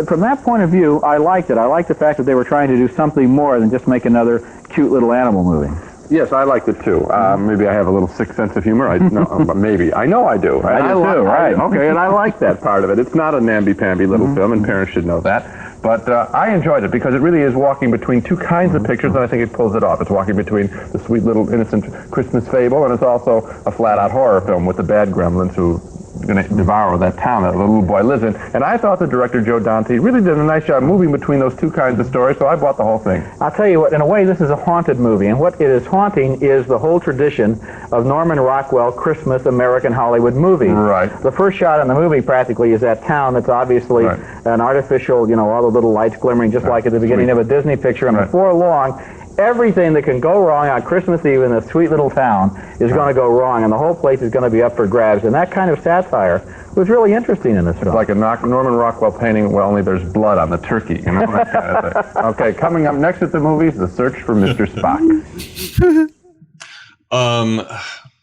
from that point of view, I liked it. I liked the fact that they were trying to do something more than just make another cute little animal movie. Yes, I liked it too. Maybe I have a little sick sense of humor. But maybe. I know I do. I do too, right. Okay, and I like that part of it. It's not a namby-pamby little film, and parents should know that. But I enjoyed it because it really is walking between two kinds of pictures, and I think it pulls it off. It's walking between the sweet little innocent Christmas fable, and it's also a flat-out horror film with the bad gremlins who going to devour that town that the little boy lives in. And I thought the director, Joe Dante, really did a nice job moving between those two kinds of stories, so I bought the whole thing. I'll tell you what, in a way, this is a haunted movie, and what it is haunting is the whole tradition of Norman Rockwell Christmas American Hollywood movies. Right. The first shot in the movie, practically, is that town that's obviously an artificial, all the little lights glimmering, just like at the beginning of a Disney picture, and before long, everything that can go wrong on Christmas Eve in this sweet little town is going to go wrong, and the whole place is going to be up for grabs. And that kind of satire was really interesting in this film. It's like a Norman Rockwell painting, well, only there's blood on the turkey. That kind of thing. Okay, coming up next at the movies, The Search for Mr. Spock.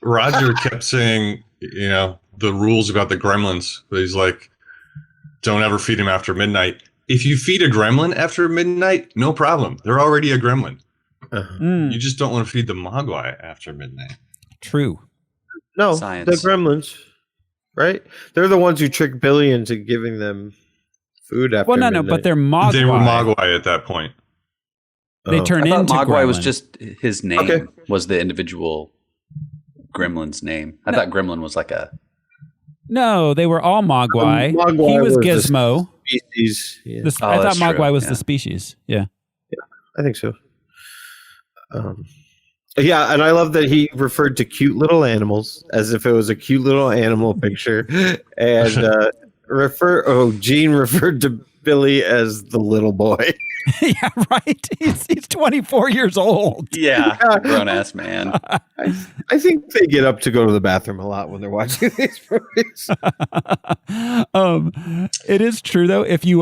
Roger kept saying, the rules about the gremlins. But he's like, don't ever feed him after midnight. If you feed a gremlin after midnight, no problem. They're already a gremlin. You just don't want to feed the mogwai after midnight. True. No, Science. the gremlins, right? They're the ones who trick Billy into giving them food after midnight. No, but they're mogwai. They were mogwai at that point. They turn into mogwai gremlin. was just his name, was the individual gremlin's name. I thought gremlin was like a... No, they were all mogwai. Mogwai He was was the Gizmo. Species. Yeah. I thought that's mogwai true, was the species. Yeah. I think so. Yeah, and I love that he referred to cute little animals as if it was a cute little animal picture, and Gene referred to Billy as the little boy. Yeah, right. He's 24 years old. Yeah, grown ass man. I think they get up to go to the bathroom a lot when they're watching these movies. It is true though. If you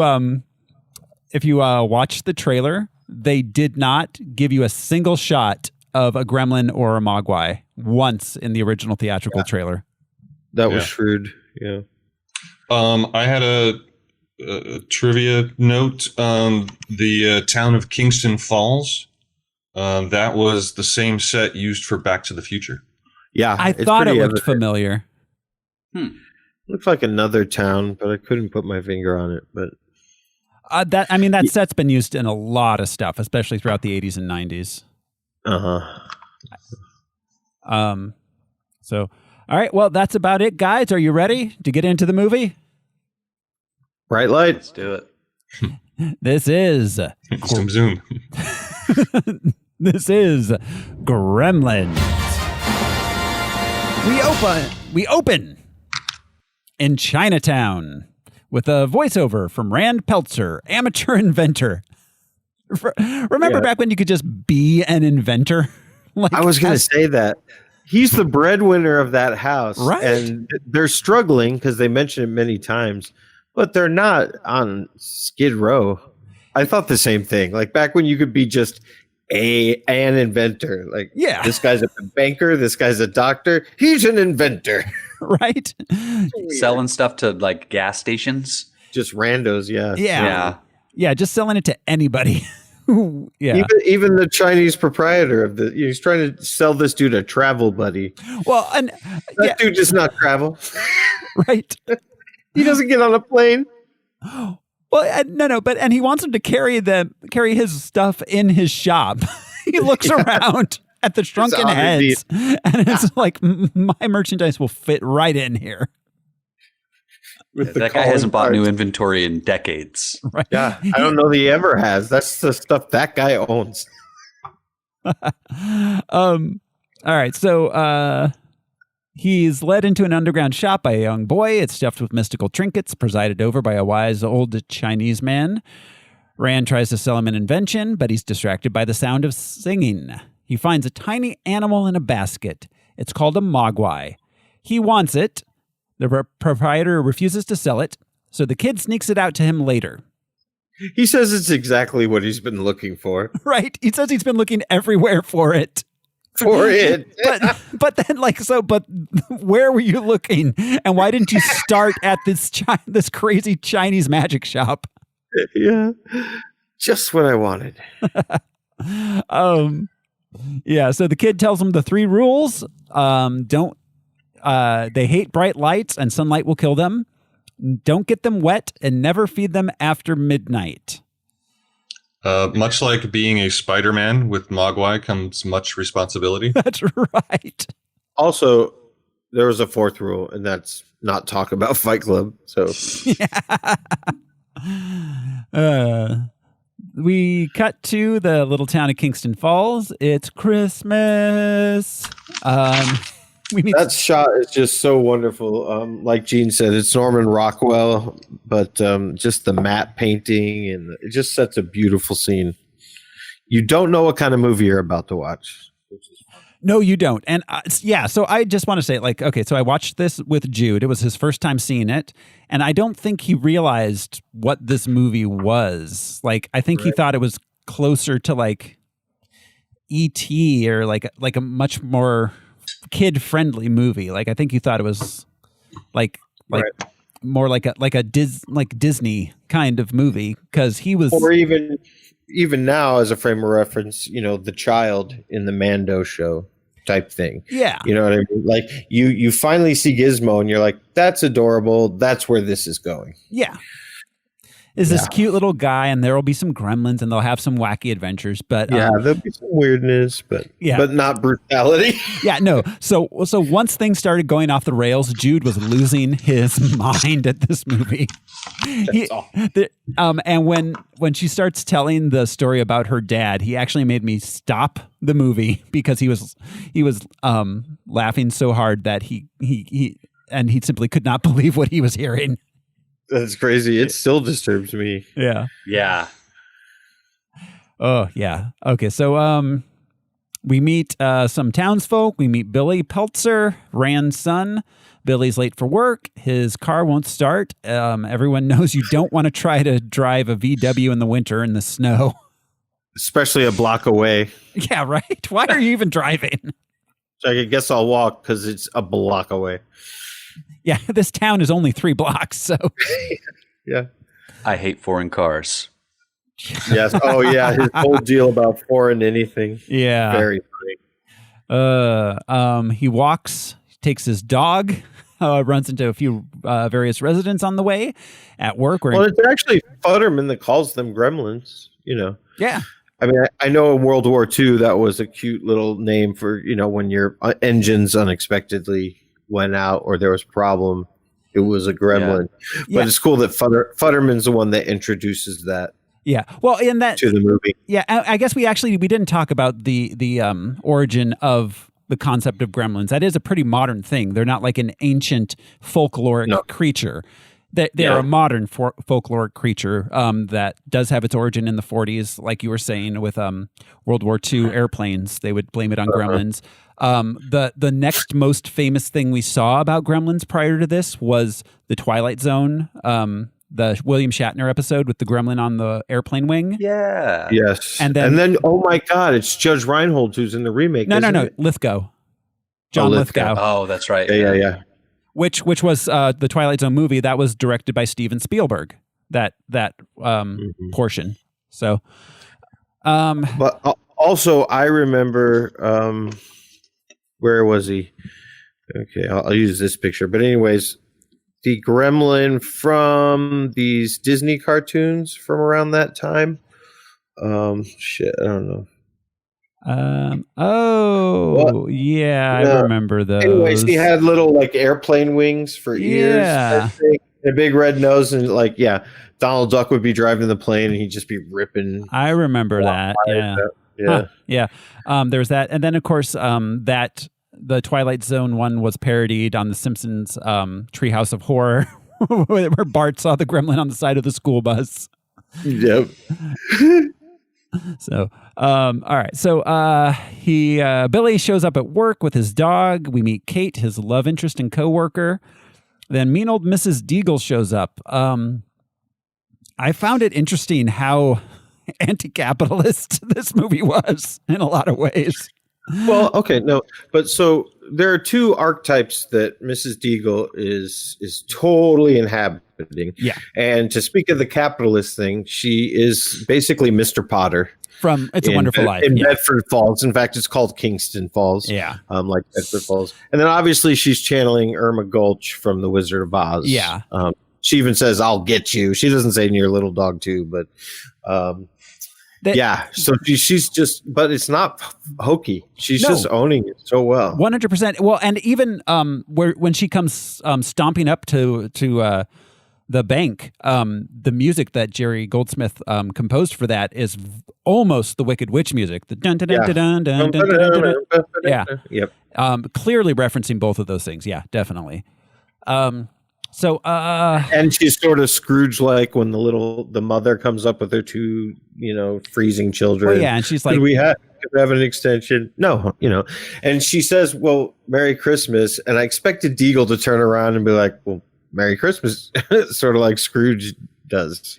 watch the trailer, they did not give you a single shot of a gremlin or a mogwai once in the original theatrical trailer. That was shrewd. Yeah. I had a trivia note. The town of Kingston Falls, that was the same set used for Back to the Future. Yeah. I thought it looked familiar. Looks like another town, but I couldn't put my finger on it. But that set's been used in a lot of stuff, especially throughout the 80s and 90s. So, all right. Well, that's about it, guys. Are you ready to get into the movie? Bright light. Let's do it. This is Zoom, zoom. This is Gremlins. We open in Chinatown with a voiceover from Rand Peltzer, amateur inventor. Remember back when you could just be an inventor? I was going to say that. He's the breadwinner of that house. Right. And they're struggling because they mention it many times, but they're not on Skid Row. I thought the same thing. Like back when you could be just an inventor. Like, this guy's a banker. This guy's a doctor. He's an inventor. Right. Selling stuff to like gas stations. Just randos. Yeah. Just selling it to anybody. Yeah. Even the Chinese proprietor of he's trying to sell this dude a travel buddy. Well, and that dude does not travel. Right. He doesn't get on a plane. Well, Well, no, but he wants him to carry his stuff in his shop. He looks around at the shrunken heads, and it's like, my merchandise will fit right in here. That guy hasn't bought new inventory in decades. Right? Yeah, I don't know that he ever has. That's the stuff that guy owns. All right, so he's led into an underground shop by a young boy. It's stuffed with mystical trinkets, presided over by a wise old Chinese man. Rand tries to sell him an invention, but he's distracted by the sound of singing. He finds a tiny animal in a basket. It's called a mogwai. He wants it. The proprietor refuses to sell it, so the kid sneaks it out to him later. He says it's exactly what he's been looking for. Right. He says he's been looking everywhere for it. But then, but where were you looking? And why didn't you start at this crazy Chinese magic shop? Yeah. Just what I wanted. Yeah, so the kid tells him the 3 rules. They hate bright lights and sunlight will kill them. Don't get them wet and never feed them after midnight. Much like being a Spider-Man, with Mogwai comes much responsibility. That's right. Also, there was a 4th rule, and that's not talk about Fight Club. So, we cut to the little town of Kingston Falls. It's Christmas. That shot is just so wonderful. Like Gene said, it's Norman Rockwell, but just the matte painting, and it just sets a beautiful scene. You don't know what kind of movie you're about to watch. No, you don't. And so I just want to say, so I watched this with Jude. It was his first time seeing it, and I don't think he realized what this movie was. I think he thought it was closer to E.T. or like a much more kid-friendly movie. I think he thought it was more like a Disney kind of movie, because he was, or even now as a frame of reference, the child in the Mando show type thing. Yeah, you know what I mean. You finally see Gizmo, and you're like, that's adorable. That's where this is going. Yeah. Is this cute little guy, and there will be some gremlins, and they'll have some wacky adventures. But there'll be some weirdness, but not brutality. Yeah, no. So once things started going off the rails, Jude was losing his mind at this movie. And when she starts telling the story about her dad, he actually made me stop the movie because he was laughing so hard that he simply could not believe what he was hearing. That's crazy. It still disturbs me. Yeah. Yeah. Oh, yeah. Okay, so we meet some townsfolk. We meet Billy Peltzer, Rand's son. Billy's late for work. His car won't start. Everyone knows you don't want to try to drive a VW in the winter in the snow. Especially a block away. Yeah, right? Why are you even driving? So I guess I'll walk because it's a block away. Yeah, this town is only 3 blocks, so. Yeah. I hate foreign cars. Yes. Oh, yeah. His whole deal about foreign anything. Yeah. Very funny. He walks, takes his dog, runs into a few various residents on the way at work. It's actually Futterman that calls them Gremlins, Yeah. I mean, I know in World War II that was a cute little name for, when your engines unexpectedly went out or there was a problem, it was a gremlin. Yeah. But it's cool that Futterman's the one that introduces that. Yeah. Well, in that to the movie. Yeah, I guess we didn't talk about the origin of the concept of gremlins. That is a pretty modern thing. They're not like an ancient folkloric creature. They're a modern folkloric creature that does have its origin in the 40s, like you were saying with World War II airplanes. They would blame it on gremlins. The next most famous thing we saw about gremlins prior to this was the Twilight Zone, the William Shatner episode with the gremlin on the airplane wing. Yeah. Yes. And then oh my God, it's Judge Reinhold who's in the remake. No, Lithgow. John Lithgow. Oh, that's right. Yeah. Which was the Twilight Zone movie that was directed by Steven Spielberg. That portion. So, but also I remember where was he? Okay, I'll use this picture. But anyways, the gremlin from these Disney cartoons from around that time. Shit, I don't know. I remember those. Anyways, he had little like airplane wings for ears, I think, and a big red nose, and like Donald Duck would be driving the plane and he'd just be ripping. I remember that. Yeah. There's that, and then of course that the Twilight Zone one was parodied on The Simpsons Treehouse of Horror, where Bart saw the gremlin on the side of the school bus. Yep. So, all right. So, Billy shows up at work with his dog. We meet Kate, his love interest and coworker. Then mean old Mrs. Deagle shows up. I found it interesting how anti-capitalist this movie was in a lot of ways. Well, okay, no, but so there are two archetypes that Mrs. Deagle is totally inhabiting. Yeah. And to speak of the capitalist thing, she is basically Mr. Potter from It's a Wonderful Life in Bedford Falls. In fact, it's called Kingston Falls. Yeah. Like Bedford Falls. And then obviously she's channeling Irma Gulch from The Wizard of Oz. Yeah. She even says, "I'll get you." She doesn't say "near little dog too," but so she's just, but it's not hokey. She's just owning it so well. 100%. Well, and even when she comes stomping up to the bank, the music that Jerry Goldsmith composed for that is almost the Wicked Witch music. The dun dun dun dun dun dun dun dun. Yeah. Yep. Clearly referencing both of those things. Yeah, definitely. And she's sort of Scrooge like when the mother comes up with her two, freezing children. Well, yeah, and she's like, could we have an extension? No, and she says, "Well, Merry Christmas." And I expected Deagle to turn around and be like, "Well, Merry Christmas," sort of like Scrooge does,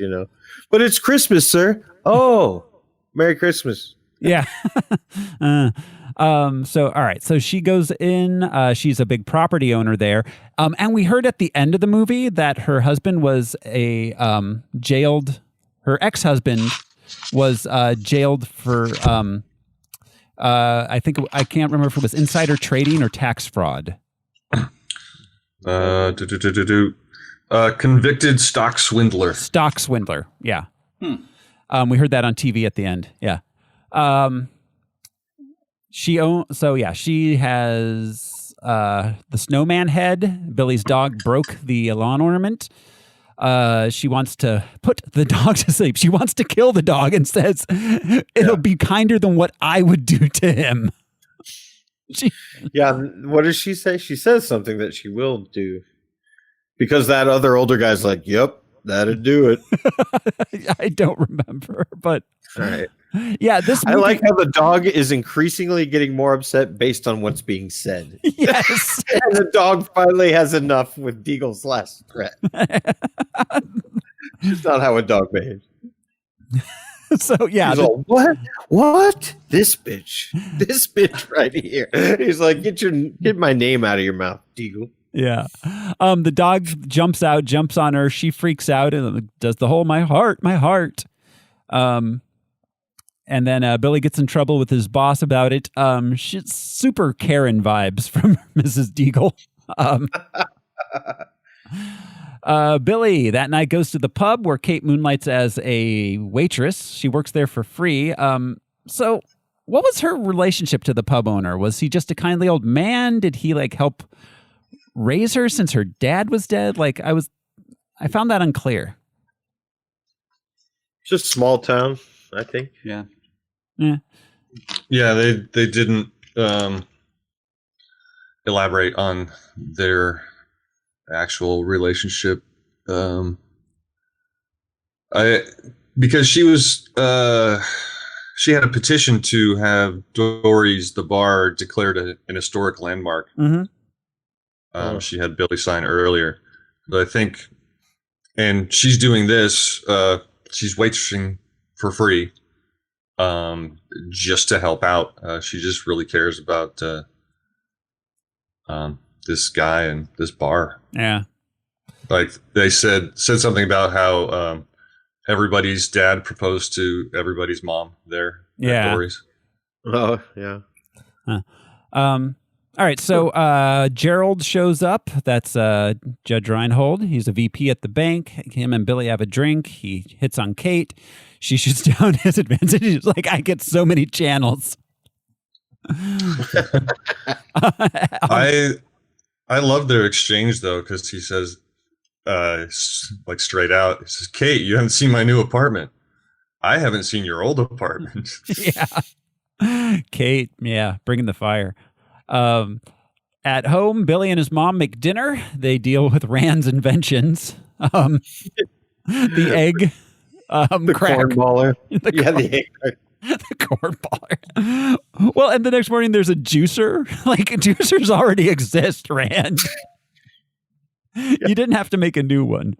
But it's Christmas, sir. Oh, Merry Christmas. Yeah. So, all right. So she goes in, she's a big property owner there. And we heard at the end of the movie that her husband was her ex-husband was jailed for, I can't remember if it was insider trading or tax fraud. Convicted stock swindler. Stock swindler. Yeah. We heard that on TV at the end. Yeah. She has the snowman head. Billy's dog broke the lawn ornament. She wants to put the dog to sleep. She wants to kill the dog and says it'll be kinder than what I would do to him. What does she say? She says something that she will do. Because that other older guy's like, "Yep, that'd do it." I don't remember, but all right. Yeah, this movie, I like how the dog is increasingly getting more upset based on what's being said. Yes. And the dog finally has enough with Deagle's last threat. It's not how a dog behaves. So, yeah. He's all, what? This bitch right here. He's like, get my name out of your mouth, Deagle. Yeah. The dog jumps on her. She freaks out and does the whole, my heart. And then Billy gets in trouble with his boss about it. She's super Karen vibes from Mrs. Deagle. Billy that night goes to the pub where Kate moonlights as a waitress. She works there for free. So what was her relationship to the pub owner? Was he just a kindly old man? Did he help raise her since her dad was dead? I found that unclear. Just small town, I think. Yeah. Yeah, they didn't elaborate on their actual relationship. Because she was she had a petition to have Dory's the bar declared an historic landmark. Mm-hmm. She had Billy sign earlier, but I think, and she's doing this. She's waitressing for free. Just to help out. She just really cares about this guy and this bar. Yeah. Like they said something about how everybody's dad proposed to everybody's mom there. Yeah. Oh, yeah. All right, so Gerald shows up. That's Judge Reinhold. He's a VP at the bank. Him and Billy have a drink. He hits on Kate. She shoots down his advantage. He's like, I get so many channels. I love their exchange though, because he says, like straight out, he says, "Kate, you haven't seen my new apartment. I haven't seen your old apartment." Yeah, Kate. Yeah, bringing the fire. At home, Billy and his mom make dinner. They deal with Rand's inventions. The egg, The crack. cornballer. The egg crack. The cornballer. Well, and the next morning there's a juicer. Like, juicers already exist, Rand. You didn't have to make a new one.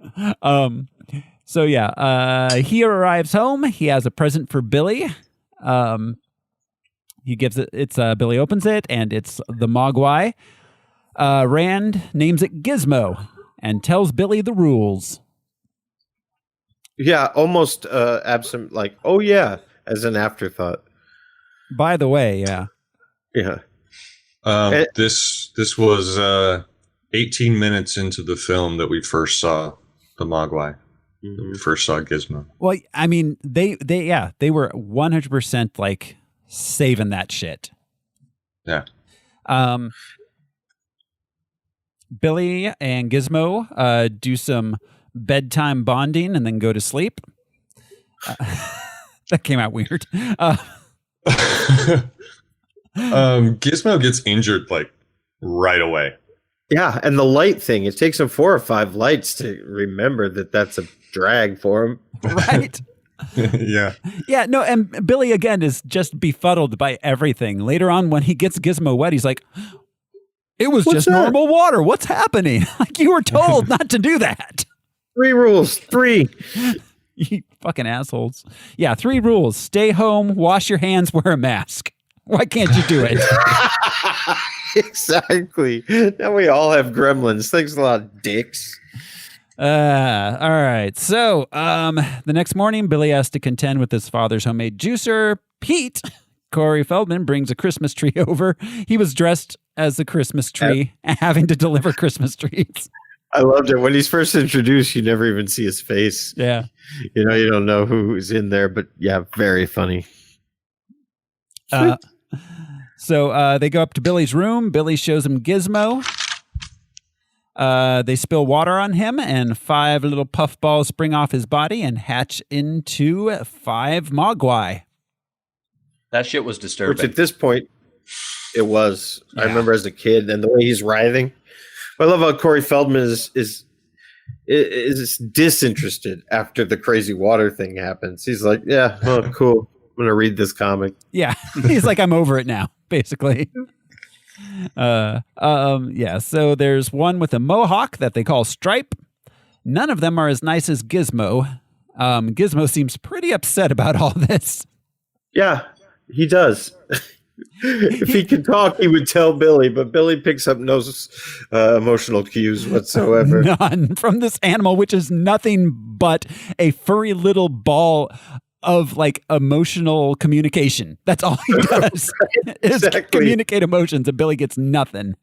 So yeah, he arrives home. He has a present for Billy. He gives it. It's Billy opens it, and it's the Mogwai. Rand names it Gizmo and tells Billy the rules. Yeah, almost absent. Like, oh yeah, as an afterthought. By the way, yeah. This was 18 minutes into the film that we first saw the Mogwai. Mm-hmm. We first saw Gizmo. Well, I mean, they were 100% like saving that shit. Yeah. Billy and Gizmo do some bedtime bonding and then go to sleep. That came out weird. Gizmo gets injured like right away. Yeah, and the light thing, it takes him 4 or 5 lights to remember that that's a drag for him. Right. Yeah. Yeah, no, and Billy, again, is just befuddled by everything. Later on, when he gets Gizmo wet, he's like, it was just normal water. What's happening? Like, you were told not to do that. 3 rules. 3. You fucking assholes. Yeah, 3 rules. Stay home, wash your hands, wear a mask. Why can't you do it? Exactly. Now we all have gremlins. Thanks a lot, dicks. All right. So, the next morning, Billy has to contend with his father's homemade juicer. Pete, Corey Feldman, brings a Christmas tree over. He was dressed as the Christmas tree, having to deliver Christmas trees. I loved it. When he's first introduced, you never even see his face. Yeah. You know, you don't know who's in there, but yeah, very funny. So they go up to Billy's room. Billy shows him Gizmo. They spill water on him, and 5 little puffballs spring off his body and hatch into 5 Mogwai. That shit was disturbing. Which at this point, it was. Yeah. I remember as a kid, and the way he's writhing. I love how Corey Feldman is disinterested after the crazy water thing happens. He's like, yeah, oh, cool. I'm going to read this comic. Yeah. He's like, I'm over it now, basically. Yeah. So there's one with a mohawk that they call Stripe. None of them are as nice as Gizmo. Gizmo seems pretty upset about all this. Yeah, he does. If he could talk, he would tell Billy, but Billy picks up no emotional cues whatsoever. None from this animal, which is nothing but a furry little ball of like emotional communication. That's all he does. Right, is communicate emotions, and Billy gets nothing.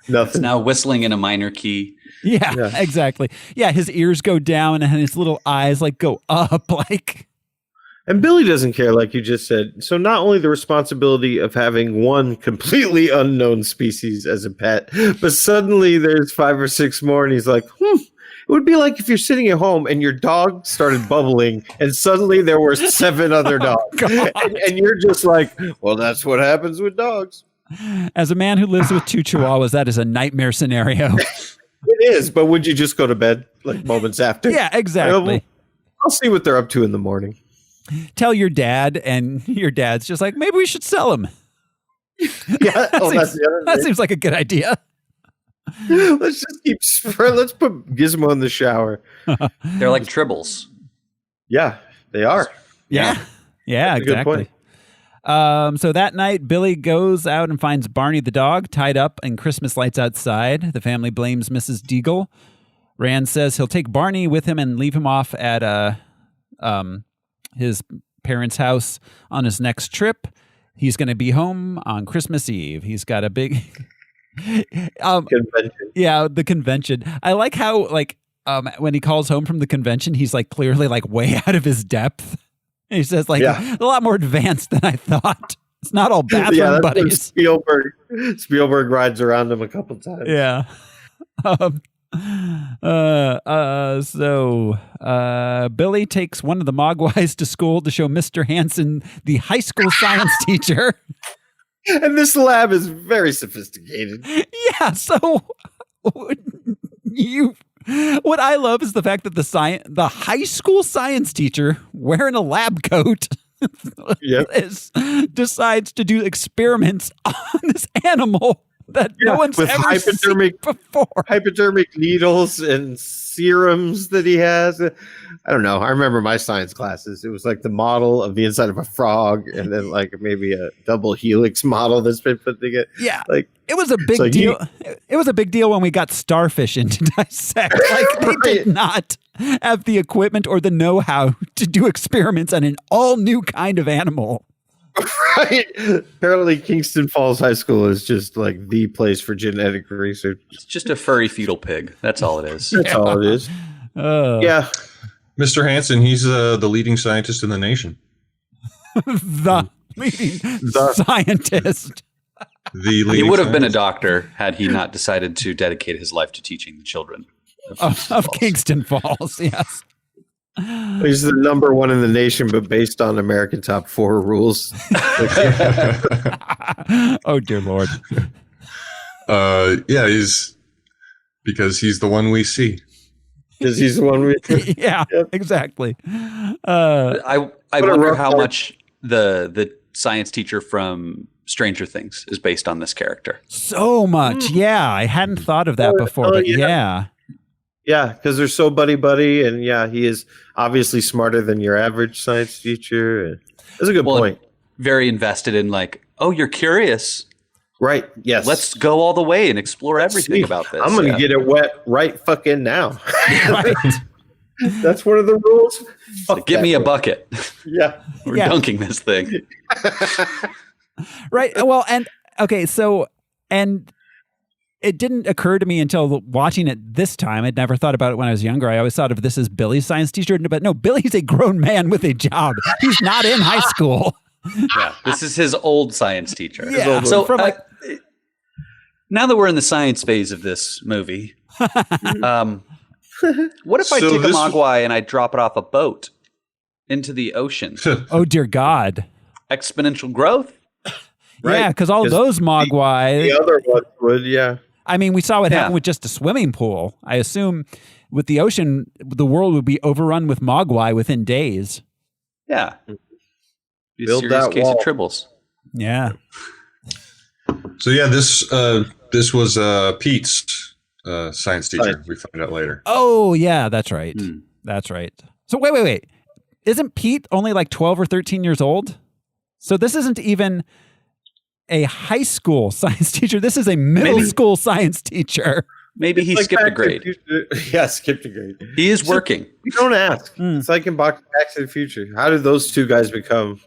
It's now whistling in a minor key. Yeah, exactly. Yeah, his ears go down and his little eyes like go up, like. And Billy doesn't care, like you just said. So not only the responsibility of having one completely unknown species as a pet, but suddenly there's 5 or 6 more, and he's like, It would be like if you're sitting at home and your dog started bubbling, and suddenly there were 7 other dogs. And you're just like, well, that's what happens with dogs. As a man who lives with 2 chihuahuas, that is a nightmare scenario. It is, but would you just go to bed like moments after? Yeah, exactly. I'll see what they're up to in the morning. Tell your dad, and your dad's just like, maybe we should sell him. Yeah, that seems like a good idea. Let's put Gizmo in the shower. They're like tribbles. Yeah, they are. Yeah, exactly. So that night, Billy goes out and finds Barney the dog tied up and Christmas lights outside. The family blames Mrs. Deagle. Rand says he'll take Barney with him and leave him off at his parents' house on his next trip. He's going to be home on Christmas Eve. He's got a big Convention. Yeah, the convention. I like how when he calls home from the convention, he's like clearly like way out of his depth. And he says like a lot more advanced than I thought. It's not all bathroom buddies. Spielberg rides around him a couple times. Yeah. So Billy takes one of the Mogwais to school to show Mr. Hansen the high school science teacher. And this lab is very sophisticated. Yeah, so what I love is the fact that the high school science teacher wearing a lab coat decides to do experiments on this animal that no one's ever seen before. Hypodermic needles and serums that he has. I don't know. I remember my science classes. It was like the model of the inside of a frog, and then like maybe a double helix model that's been put together. Yeah, like it was a big deal. It was a big deal when we got starfish in to dissect. Like they did not have the equipment or the know-how to do experiments on an all new kind of animal. Right. Apparently, Kingston Falls High School is just like the place for genetic research. It's just a furry fetal pig. That's all it is. That's all it is. Yeah. Mr. Hansen, he's the leading scientist in the nation. The leading scientist. He would have been a doctor had he not decided to dedicate his life to teaching the children of Kingston Falls. Yes. He's the number one in the nation, but based on American Top 4 rules. Oh, dear Lord. Yeah, because he's the one we see. Because he's the one we see. Yeah, exactly. I wonder how much the science teacher from Stranger Things is based on this character. So much. Yeah, I hadn't thought of that before, but yeah. Yeah, because they're so buddy, and yeah, he is obviously smarter than your average science teacher. That's a good point. Very invested in like, oh, you're curious. Right, yes. Let's go all the way and explore everything about this. I'm going to get it wet right fucking now. Right. That's one of the rules. Give me a bucket. Yeah. We're dunking this thing. Right, well, and okay, so, and it didn't occur to me until watching it this time. I'd never thought about it when I was younger. I always thought of this as Billy's science teacher, but no, Billy's a grown man with a job. He's not in high school. Yeah, this is his old science teacher. Yeah. So now that we're in the science phase of this movie, what if I take a Mogwai and I drop it off a boat into the ocean? Oh, dear God. Exponential growth? Right. Yeah, because all those Mogwai. The other ones would, yeah. I mean, we saw what happened with just a swimming pool. I assume with the ocean, the world would be overrun with Mogwai within days. Yeah. Be a Build serious that case wall. of tribbles. Yeah. So yeah, this was Pete's science teacher. We find out later. Oh, yeah, that's right. That's right. So wait. Isn't Pete only like 12 or 13 years old? So this isn't even a high school science teacher. This is a middle school science teacher. Maybe he skipped a grade. Yeah, skipped a grade. He is working. You don't ask. It's like in Back to the Future. How did those two guys become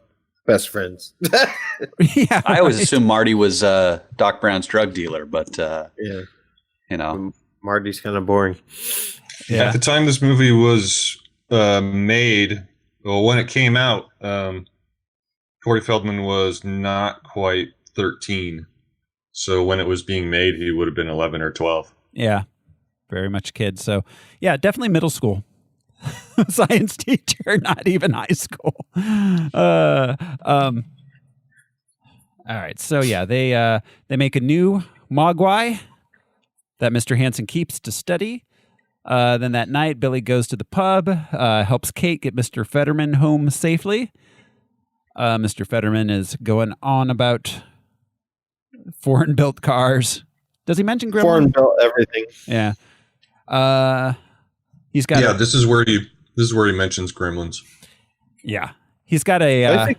best friends? Yeah, I always assumed Marty was Doc Brown's drug dealer, but yeah, you know, Marty's kind of boring. Yeah. At the time this movie was made, well, when it came out, Corey Feldman was not quite 13. So when it was being made, he would have been 11 or 12. Yeah, very much a kid. So yeah, definitely middle school science teacher, not even high school. All right. So yeah, they make a new Mogwai that Mr. Hansen keeps to study. Then that night, Billy goes to the pub, helps Kate get Mr. Fetterman home safely. Mr. Fetterman is going on about foreign-built cars. Does he mention Gremlins? Foreign-built everything. Yeah. He's got. Yeah, this is where he mentions Gremlins. Yeah, he's got a.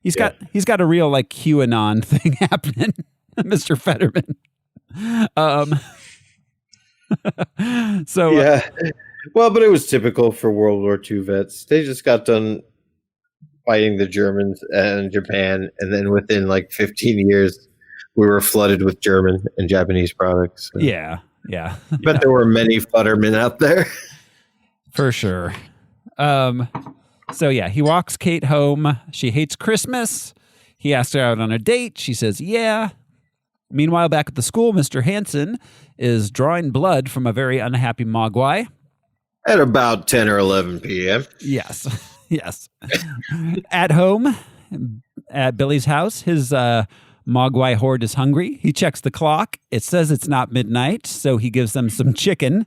He's got a real like QAnon thing happening, Mr. Fetterman. So yeah, well, but it was typical for World War II vets. They just got done fighting the Germans and Japan, and then within like 15 years we were flooded with German and Japanese products. So. Yeah. But there were many Futtermen out there. For sure. So yeah, he walks Kate home. She hates Christmas. He asks her out on a date. She says, yeah. Meanwhile, back at the school, Mr. Hansen is drawing blood from a very unhappy Mogwai. At about 10 or 11 p.m. Yes. At home, at Billy's house, his Mogwai horde is hungry. He checks the clock. It says it's not midnight, so he gives them some chicken.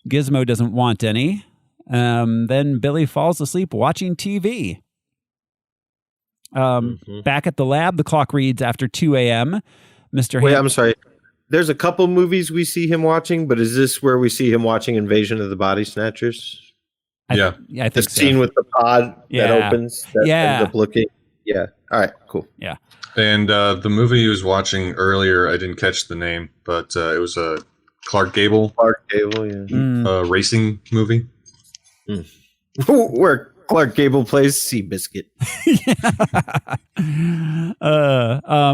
Gizmo doesn't want any. Then Billy falls asleep watching TV. Back at the lab, the clock reads after 2 a.m. Wait, I'm sorry. There's a couple movies we see him watching, but is this where we see him watching Invasion of the Body Snatchers? I think the so. scene with the pod that opens. That ends up looking. Yeah. All right. Cool. Yeah. And the movie he was watching earlier, I didn't catch the name, but it was a Clark Gable. Clark Gable, yeah. Racing movie. Where Clark Gable plays Seabiscuit.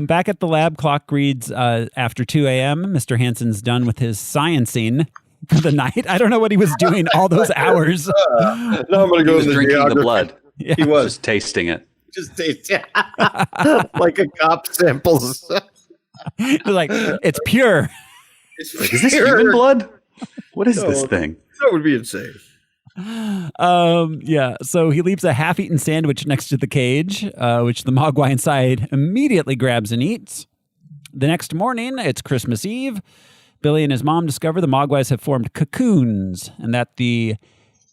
Back at the lab, clock reads after 2 a.m. Mr. Hansen's done with his sciencing for the night. I don't know what he was doing all those hours. No, I'm going to go He was drinking the blood. Yeah. He was. Just tasting it. Just taste like a cop samples. Like, it's pure. Is this human blood? What is this thing? That would be insane. So he leaves a half-eaten sandwich next to the cage, which the Mogwai inside immediately grabs and eats. The next morning, it's Christmas Eve. Billy and his mom discover the Mogwais have formed cocoons, and that the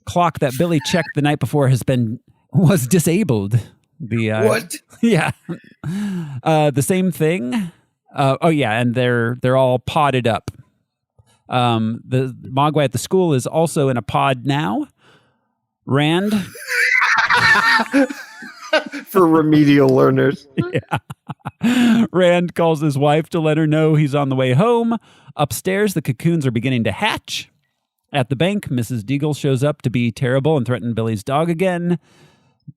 clock that Billy checked the night before was disabled. What? Yeah. The same thing. And they're all podded up. The Mogwai at the school is also in a pod now. Rand. For remedial learners. Yeah. Rand calls his wife to let her know he's on the way home. Upstairs, the cocoons are beginning to hatch. At the bank, Mrs. Deagle shows up to be terrible and threaten Billy's dog again.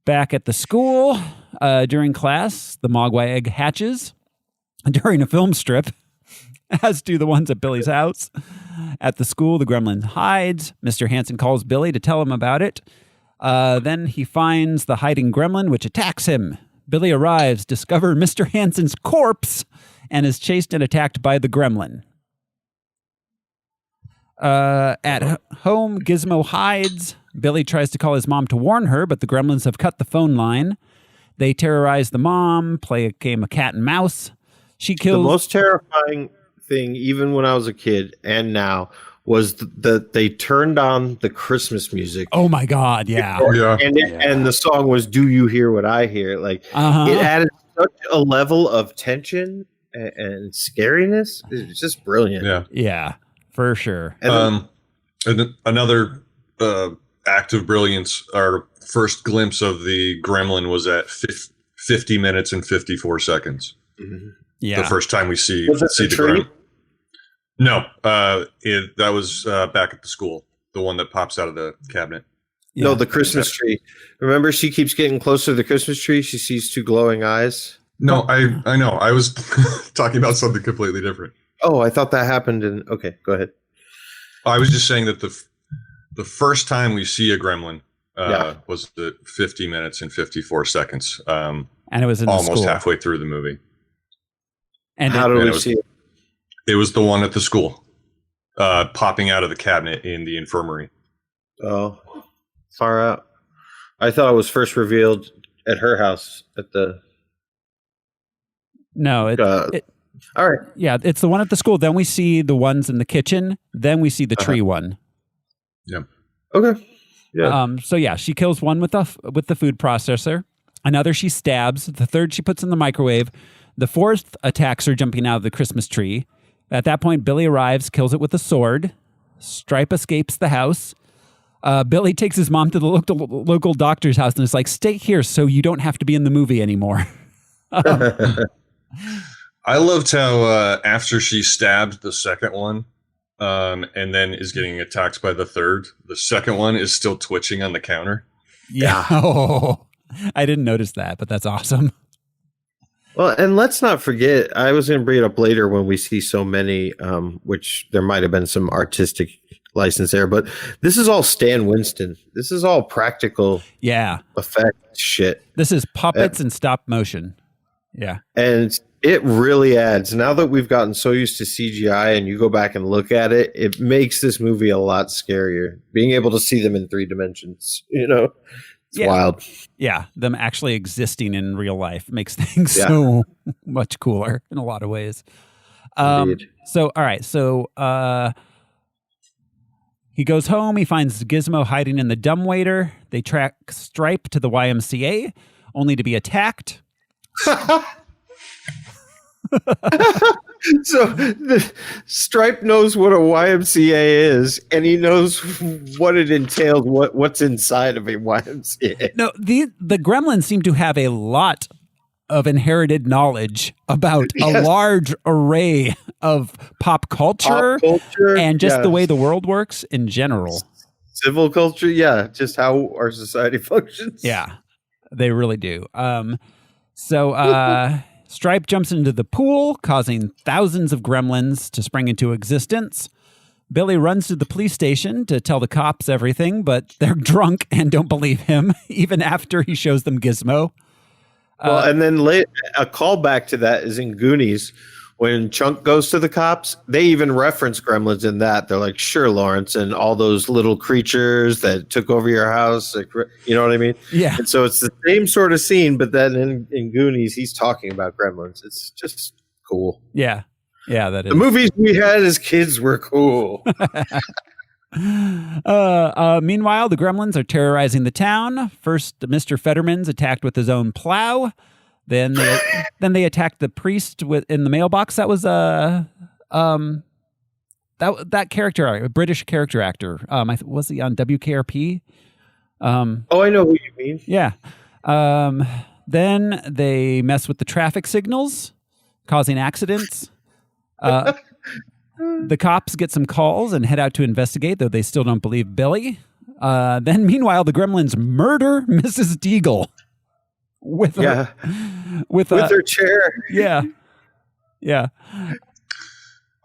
Back at the school, during class, the Mogwai egg hatches. During a film strip, as do the ones at Billy's house. At the school, the gremlin hides. Mr. Hansen calls Billy to tell him about it. Then he finds the hiding gremlin, which attacks him. Billy arrives, discover Mr. Hansen's corpse, and is chased and attacked by the gremlin. At home, Gizmo hides. Billy tries to call his mom to warn her, but the gremlins have cut the phone line. They terrorize the mom, play a game of cat and mouse. She kills... The most terrifying thing, even when I was a kid and now, was that they turned on the Christmas music. Oh my God, yeah. And the song was "Do You Hear What I Hear?" Like it added such a level of tension and scariness. It's just brilliant. Yeah, for sure. And another act of brilliance, our first glimpse of the gremlin was at 50 minutes and 54 seconds. Mm-hmm. Yeah. The first time we see the gremlin. No, that was back at the school. The one that pops out of the cabinet. Yeah. No, the Christmas tree. Remember, she keeps getting closer to the Christmas tree. She sees two glowing eyes. No, I know. I was talking about something completely different. Oh, I thought that happened in... Okay, go ahead. I was just saying that the first time we see a gremlin was the 50 minutes and 54 seconds. And it was in almost the school. Halfway through the movie. And how do we see it? It was the one at the school, popping out of the cabinet in the infirmary. Oh, far out. I thought it was first revealed at her house at the... No, all right. Yeah, it's the one at the school. Then we see the ones in the kitchen. Then we see the tree one. Yeah. Okay. Yeah. So yeah, she kills one with the food processor. Another she stabs. The third she puts in the microwave. The fourth attacks her jumping out of the Christmas tree. At that point, Billy arrives, kills it with a sword. Stripe escapes the house. Billy takes his mom to the local doctor's house and is like, "Stay here so you don't have to be in the movie anymore." I loved how after she stabbed the second one and then is getting attacked by the third, the second one is still twitching on the counter. Yeah. Oh, I didn't notice that, but that's awesome. Well, and let's not forget, I was going to bring it up later when we see so many, which there might have been some artistic license there, but this is all Stan Winston. This is all practical effect shit. This is puppets and stop motion. Yeah. And it really adds. Now that we've gotten so used to CGI and you go back and look at it, it makes this movie a lot scarier. Being able to see them in 3 dimensions, it's wild. Yeah, them actually existing in real life makes things so much cooler in a lot of ways. So, all right. So, he goes home. He finds Gizmo hiding in the dumbwaiter. They track Stripe to the YMCA, only to be attacked. So the Stripe knows what a YMCA is, and he knows what it entails, what's inside of a YMCA. No, the Gremlins seem to have a lot of inherited knowledge about a large array of pop culture and just the way the world works in general. Civil culture, just how our society functions. Yeah, they really do. So Stripe jumps into the pool, causing thousands of gremlins to spring into existence. Billy runs to the police station to tell the cops everything, but they're drunk and don't believe him, even after he shows them Gizmo. Well, and then a callback to that is in Goonies. When Chunk goes to the cops, they even reference Gremlins in that. They're like, sure, Lawrence, and all those little creatures that took over your house. Like, you know what I mean? Yeah. And so it's the same sort of scene, but then in Goonies, he's talking about Gremlins. It's just cool. Yeah. Yeah, that is. The movies we had as kids were cool. Meanwhile, the Gremlins are terrorizing the town. First, Mr. Fetterman's attacked with his own plow. Then they attacked the priest in the mailbox. That was that character, a British character actor. Was he on WKRP? I know who you mean. Yeah. Then they mess with the traffic signals, causing accidents. The cops get some calls and head out to investigate, though they still don't believe Billy. Then, meanwhile, the Gremlins murder Mrs. Deagle with her chair. Yeah.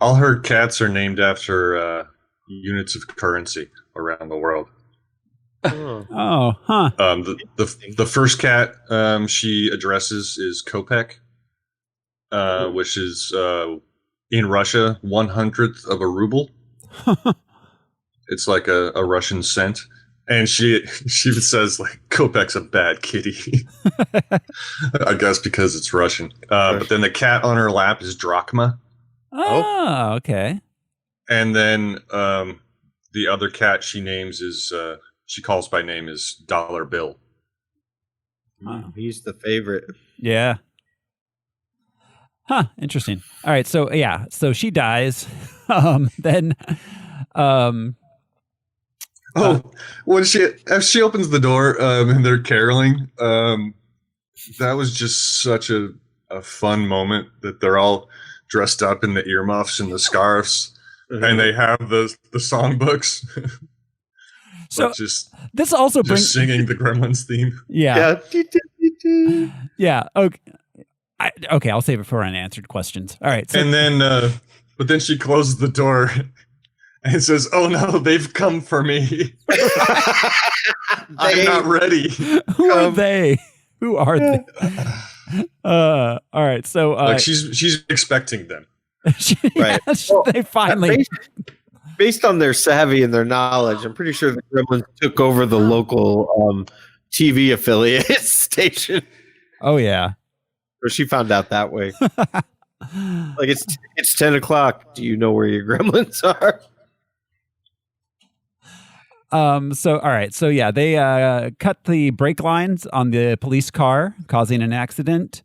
All her cats are named after units of currency around the world. Oh, huh. The first cat she addresses is Kopek, which is in Russia 1/100th of a ruble. It's like a Russian cent. And she says, like, Kopek's a bad kitty. I guess because it's Russian. But then the cat on her lap is Drachma. Oh, okay. And then the other cat she names is, she calls by name is Dollar Bill. He's the favorite. Yeah. Huh, interesting. All right, so so she dies. Then when she opens the door and they're caroling, that was just such a fun moment that they're all dressed up in the earmuffs and the scarves, and they have the songbooks. So this also brings singing the Gremlins theme. Yeah. Yeah. Okay. Okay, I'll save it for unanswered questions. All right. So, and then, but then she closes the door and says, "Oh no, they've come for me. I'm not ready." Who are they? Who are they? All right. So, like she's expecting them. Right. They finally. Based on their savvy and their knowledge, I'm pretty sure the Gremlins took over the local TV affiliate station. Oh yeah. Or she found out that way. Like it's 10 o'clock. Do you know where your Gremlins are? So all right. So yeah, they cut the brake lines on the police car, causing an accident.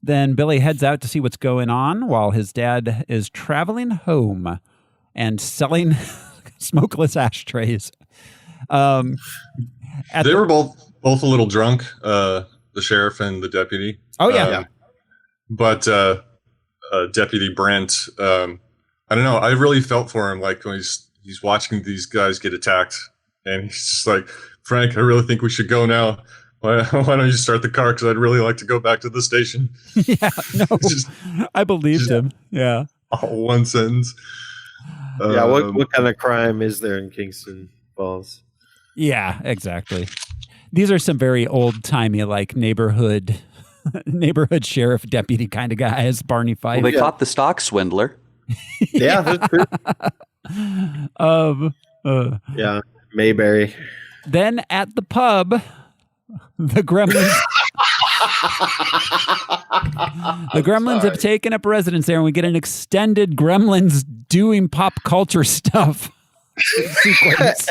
Then Billy heads out to see what's going on while his dad is traveling home and selling smokeless ashtrays. They were both a little drunk, the sheriff and the deputy. Oh yeah. But Deputy Brent, I don't know. I really felt for him, like when he's watching these guys get attacked, and he's just like, "Frank, I really think we should go now." Why don't you start the car? Because I'd really like to go back to the station. Yeah, no, I believed him. Yeah. All one sentence. Yeah, what kind of crime is there in Kingston Falls? Yeah, exactly. These are some very old-timey, like neighborhood sheriff deputy kind of guys, Barney Fife. Well, they caught the stock swindler. Yeah, that's true. Yeah, Mayberry. Then at the pub, the Gremlins have taken up residence there, and we get an extended Gremlins doing pop culture stuff sequence.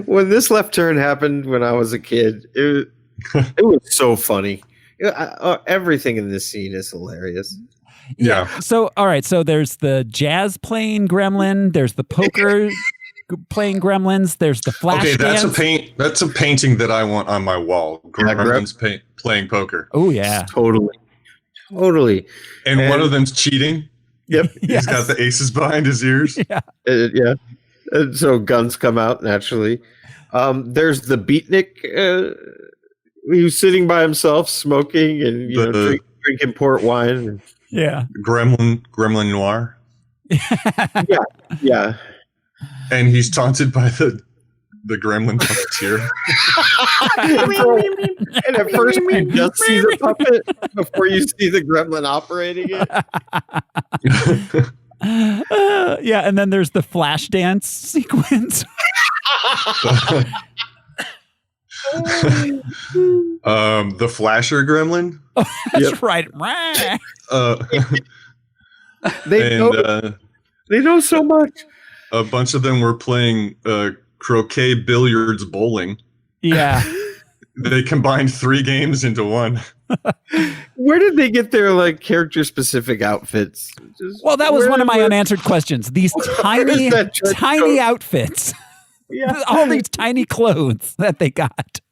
When this left turn happened when I was a kid, it was so funny. Everything in this scene is hilarious. Yeah. So, all right. So there's the jazz playing gremlin. There's the poker playing gremlins. There's the flash dance. That's a painting that I want on my wall. Gremlins playing poker. Oh yeah. Totally. And one of them's cheating. Yep. He's got the aces behind his ears. Yeah. Yeah. And so guns come out naturally. There's the beatnik. Who's sitting by himself, smoking and drinking port wine. Yeah. Gremlin noir. Yeah. And he's taunted by the gremlin puppeteer. And at first you just see the puppet before you see the gremlin operating it. Yeah, and then there's the flash dance sequence. The flasher gremlin. Oh, that's right. They know so much. A bunch of them were playing croquet, billiards, bowling. Yeah. They combined 3 games into one. Where did they get their character specific outfits? Well, that was one of my unanswered questions. These tiny outfits. Yeah. All these tiny clothes that they got.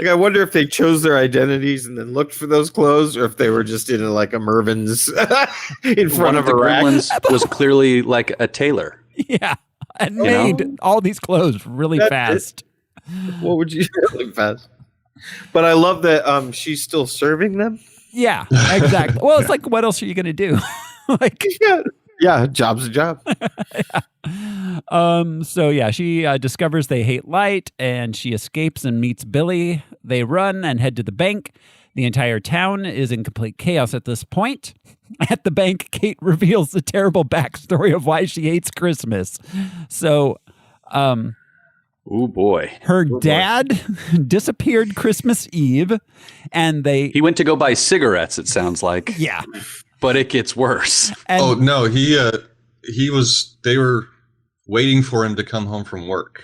I wonder if they chose their identities and then looked for those clothes, or if they were just in a Mervyn's in front of a rack. Gremlins was clearly like a tailor. Yeah, and made all these clothes really fast. What would you really fast? But I love that she's still serving them. Yeah, exactly. Well, it's like, what else are you going to do? Yeah, job's a job. So yeah, she discovers they hate light, and she escapes and meets Billy. They run and head to the bank. The entire town is in complete chaos at this point. At the bank, Kate reveals the terrible backstory of why she hates Christmas. So, oh boy, her dad disappeared Christmas Eve, and he went to go buy cigarettes. It sounds like. Yeah. But it gets worse. And no, they were waiting for him to come home from work.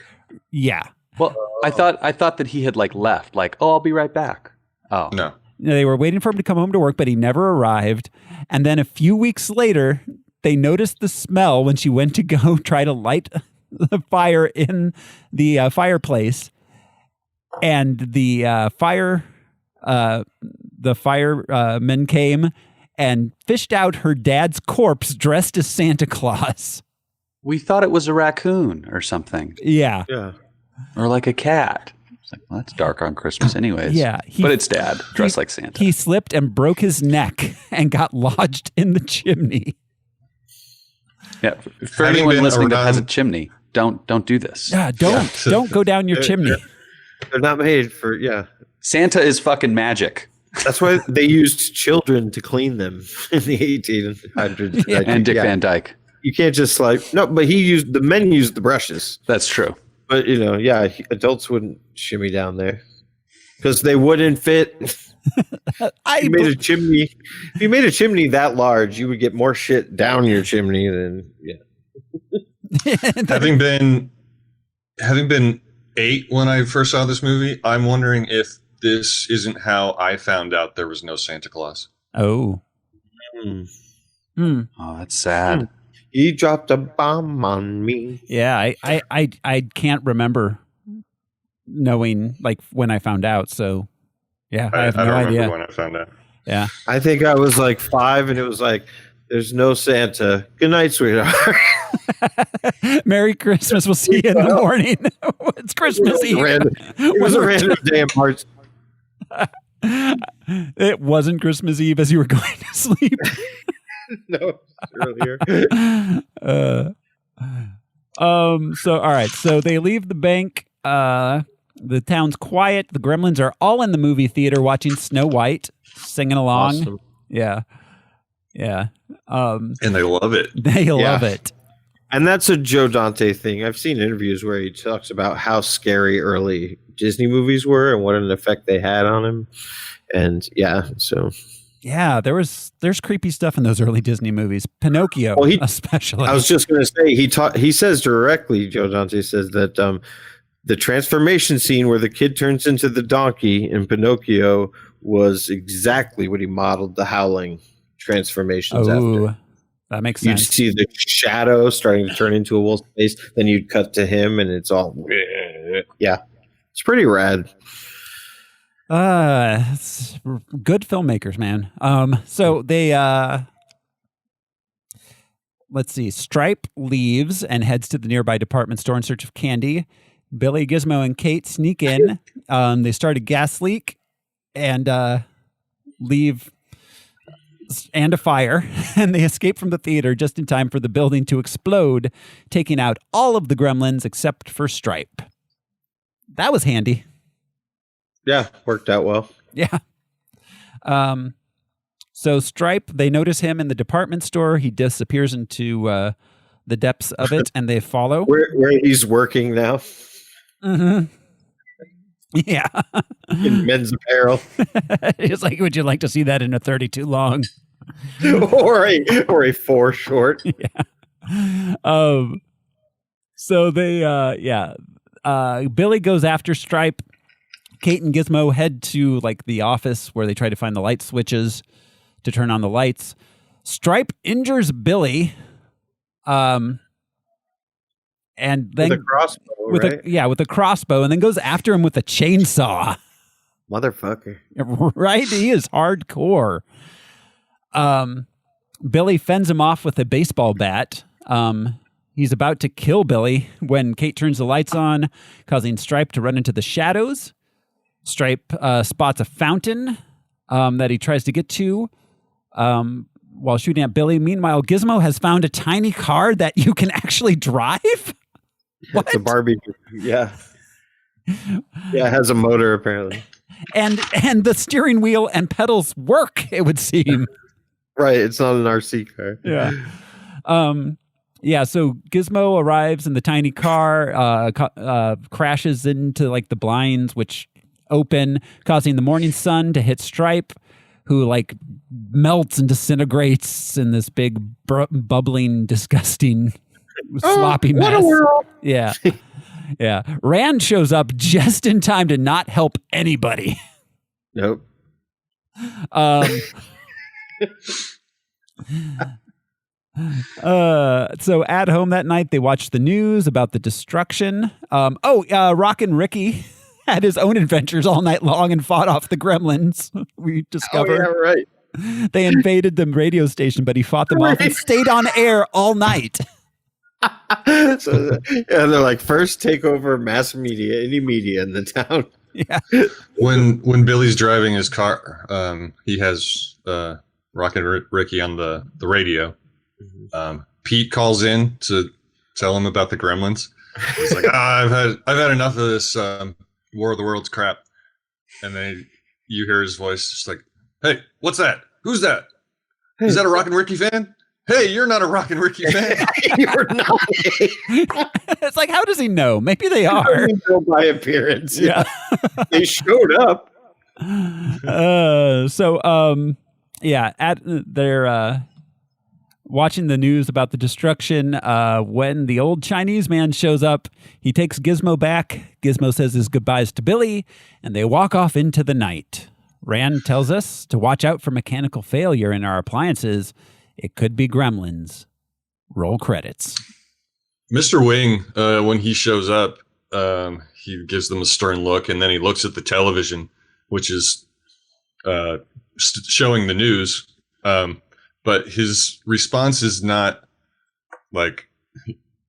Yeah. Well, I thought that he had left. I'll be right back. Oh. No. They were waiting for him to come home to work, but he never arrived. And then a few weeks later, they noticed the smell when she went to go try to light the fire in the fireplace. And the firemen came and fished out her dad's corpse dressed as Santa Claus. We thought it was a raccoon or something. Yeah. Yeah. Or like a cat. It's like, well, that's dark on Christmas anyways. Yeah. But it's dad dressed like Santa. He slipped and broke his neck and got lodged in the chimney. Yeah. For anyone listening that has a chimney, don't do this. Yeah, don't go down your chimney. They're not made for, Santa is fucking magic. That's why they used children to clean them in the 1800s. Yeah. And Dick Van Dyke. You can't just but the men used the brushes. That's true. But, adults wouldn't shimmy down there because they wouldn't fit. If you made a chimney that large, you would get more shit down your chimney than, Having been 8 when I first saw this movie, I'm wondering if this isn't how I found out there was no Santa Claus. Oh. Oh, that's sad. He dropped a bomb on me. Yeah, I can't remember knowing when I found out. So, yeah, I have no idea. Remember when I found out. Yeah, I think I was 5, and it was there's no Santa. Good night, sweetheart. Merry Christmas. We'll see you in the morning. It's Christmas Eve. It was a random day in March. It wasn't Christmas Eve as you were going to sleep. No, earlier. So all right. So they leave the bank. The town's quiet. The Gremlins are all in the movie theater watching Snow White, singing along. Awesome. Yeah. And they love it. They love it. And that's a Joe Dante thing. I've seen interviews where he talks about how scary early Disney movies were and what an effect they had on him. And yeah, there's creepy stuff in those early Disney movies. Pinocchio, especially. I was just going to say he says directly. Joe Dante says that the transformation scene where the kid turns into the donkey in Pinocchio was exactly what he modeled the Howling transformations after. That makes You'd sense. see the shadow starting to turn into a wolf's face, then you'd cut to him, and it's all it's pretty rad. It's good filmmakers, man. So they let's see. Stripe leaves and heads to the nearby department store in search of candy. Billy, Gizmo, and Kate sneak in. They start a gas leak and leave. And a fire, and they escape from the theater just in time for the building to explode, taking out all of the Gremlins except for Stripe. That was handy. Yeah, worked out well. Yeah. So Stripe, they notice him in the department store. He disappears into the depths of it, and they follow. Where he's working now. Mm-hmm. Yeah. In men's apparel. It's like, would you like to see that in a 32 long? or a 4 short. Yeah. So they Billy goes after Stripe. Kate and Gizmo head to like the office where they try to find the light switches to turn on the lights. Stripe injures Billy. And then with a crossbow, with a crossbow, and then goes after him with a chainsaw. Motherfucker. Right? He is hardcore. Billy fends him off with a baseball bat. He's about to kill Billy when Kate turns the lights on, causing Stripe to run into the shadows. Stripe spots a fountain that he tries to get to while shooting at Billy. Meanwhile, Gizmo has found a tiny car that you can actually drive. What? It's a Barbie. Yeah. Yeah, it has a motor apparently. And the steering wheel and pedals work, it would seem. Right, it's not an RC car. Yeah. So Gizmo arrives in the tiny car, crashes into like the blinds, which open, causing the morning sun to hit Stripe, who like melts and disintegrates in this big bubbling, disgusting, sloppy mess. What a world. Yeah. Yeah. Rand shows up just in time to not help anybody. Nope. So at home that night, they watched the news about the destruction. Rockin' Ricky had his own adventures all night long and fought off the Gremlins. We discovered. Oh, yeah, right. They invaded the radio station, but he fought them off and stayed on air all night. So, they're like, first take over mass media, any media in the town. Yeah. When Billy's driving his car, he has Rockin' Ricky on the radio. Pete calls in to tell him about the Gremlins. He's like, I've had enough of this War of the Worlds crap. And then you hear his voice just like, hey, what's that? Who's that? Hey, is that a Rockin' Ricky fan? Hey, you're not a Rockin' Ricky fan. You're not. It's like, how does he know? Maybe they are. Know by appearance. Yeah. They showed up. They're watching the news about the destruction. When the old Chinese man shows up, he takes Gizmo back. Gizmo says his goodbyes to Billy, and they walk off into the night. Rand tells us to watch out for mechanical failure in our appliances. It could be Gremlins. Roll credits. Mr. Wing, when he shows up, he gives them a stern look, and then he looks at the television, which is showing the news. But his response is not like,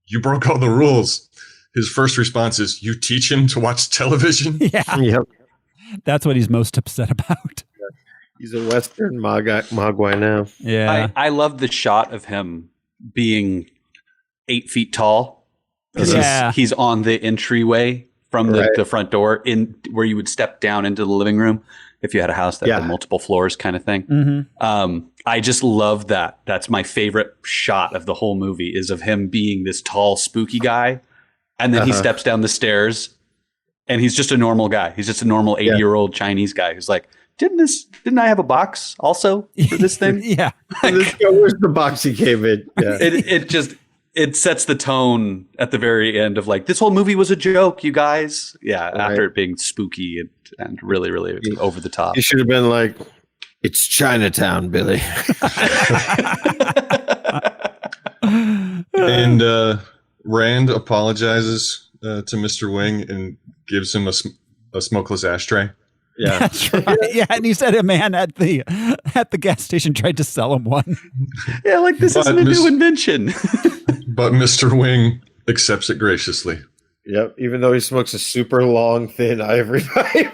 you broke all the rules. His first response is, you teach him to watch television? Yeah. Yep. That's what he's most upset about. He's a Western Mogwai now. Yeah. I love the shot of him being 8 feet tall. Yeah. He's on the entryway from the front door in where you would step down into the living room if you had a house that had multiple floors kind of thing. Mm-hmm. I just love that. That's my favorite shot of the whole movie is of him being this tall, spooky guy. And then he steps down the stairs and he's just a normal guy. He's just a normal 80-year-old Chinese guy who's like, didn't I have a box also for this thing? Yeah. Where's the box he came in? Yeah. It sets the tone at the very end of like, this whole movie was a joke, you guys. Yeah. After it being spooky and really, really over the top. You should have been like, it's Chinatown, Billy. And Rand apologizes to Mr. Wing and gives him a smokeless ashtray. Yeah, that's right. Yeah, and he said a man at the gas station tried to sell him one. Yeah, like this isn't a new invention. But Mr. Wing accepts it graciously. Yep, even though he smokes a super long, thin ivory pipe.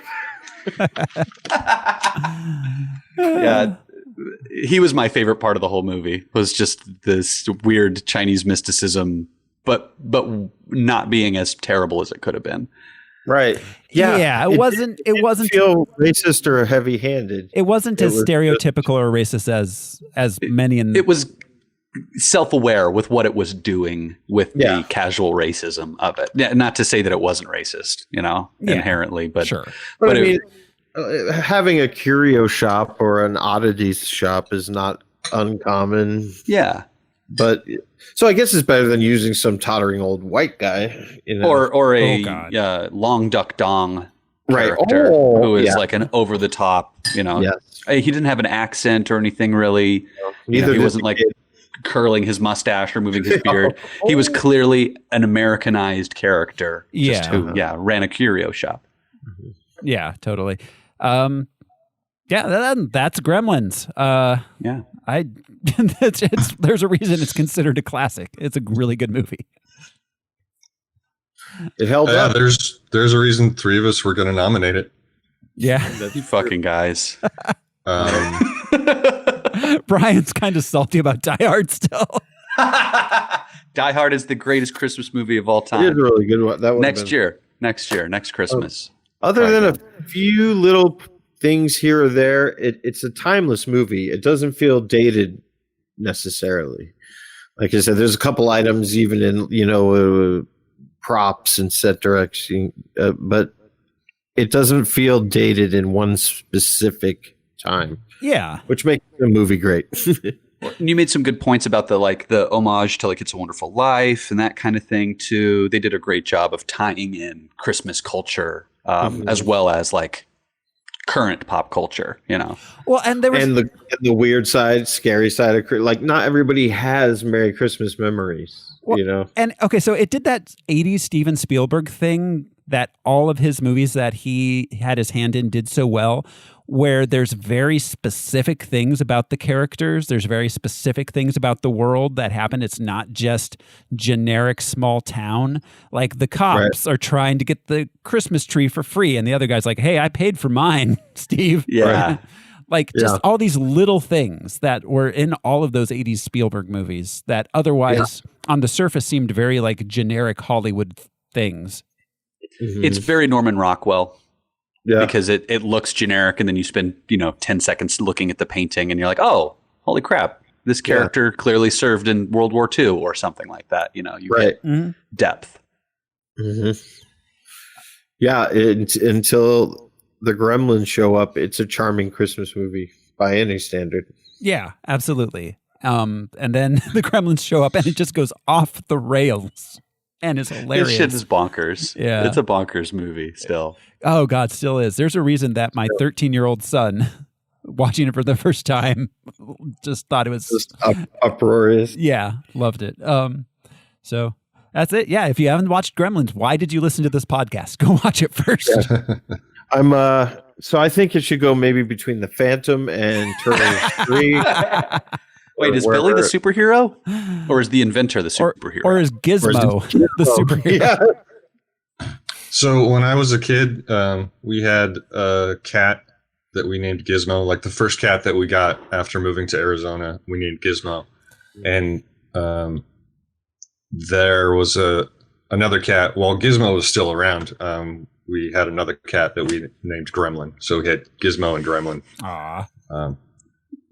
Yeah, he was my favorite part of the whole movie. Was just this weird Chinese mysticism, but not being as terrible as it could have been. Right. Yeah. It wasn't feel racist or heavy-handed. It wasn't as stereotypical or racist as many in. It was self-aware with what it was doing with the casual racism of it. Yeah, not to say that it wasn't racist, inherently, but sure. But I mean, having a curio shop or an oddities shop is not uncommon. Yeah. But so I guess it's better than using some tottering old white guy, or a long duck dong character who is like an over the top. He didn't have an accent or anything really. Neither he wasn't like curling his mustache or moving his beard. He was clearly an Americanized character. Who ran a curio shop. Yeah, totally. That's Gremlins. There's a reason it's considered a classic. It's a really good movie. It held up. There's a reason 3 of us were going to nominate it. Yeah, you fucking guys. Brian's kind of salty about Die Hard still. Die Hard is the greatest Christmas movie of all time. It is a really good one. That next Christmas. Other than a few little things here or there, it's a timeless movie. It doesn't feel dated necessarily. Like I said, there's a couple items even in props and set direction, but it doesn't feel dated in one specific time. Yeah, which makes the movie great. You made some good points about the homage to like It's a Wonderful Life and that kind of thing too. They did a great job of tying in Christmas culture as well as like current pop culture, Well, and there was the weird side, scary side of like not everybody has Merry Christmas memories, And okay, so it did that 80s Steven Spielberg thing that all of his movies that he had his hand in did so well, where there's very specific things about the characters. There's very specific things about the world that happen. It's not just generic small town. Like the cops are trying to get the Christmas tree for free. And the other guy's like, hey, I paid for mine, Steve. Yeah. Like just all these little things that were in all of those 80s Spielberg movies that otherwise on the surface seemed very like generic Hollywood things. Mm-hmm. It's very Norman Rockwell. Yeah. Because it looks generic and then you spend, 10 seconds looking at the painting and you're like, oh, holy crap. This character clearly served in World War II or something like that. You get depth. Mm-hmm. Yeah. Until the Gremlins show up, it's a charming Christmas movie by any standard. Yeah, absolutely. And then the Gremlins show up and it just goes off the rails. And it's hilarious. This shit is bonkers. Yeah. It's a bonkers movie still. Oh, God, still is. There's a reason that my 13-year-old son, watching it for the first time, just thought it was... Just uproarious. Yeah, loved it. So that's it. Yeah, if you haven't watched Gremlins, why did you listen to this podcast? Go watch it first. Yeah. So I think it should go maybe between The Phantom and Turtles 3. Wait, is Billy the superhero? Or is the inventor the superhero? Or is Gizmo the superhero? So when I was a kid, we had a cat that we named Gizmo. Like the first cat that we got after moving to Arizona, we named Gizmo. And there was another cat. While Gizmo was still around, we had another cat that we named Gremlin. So we had Gizmo and Gremlin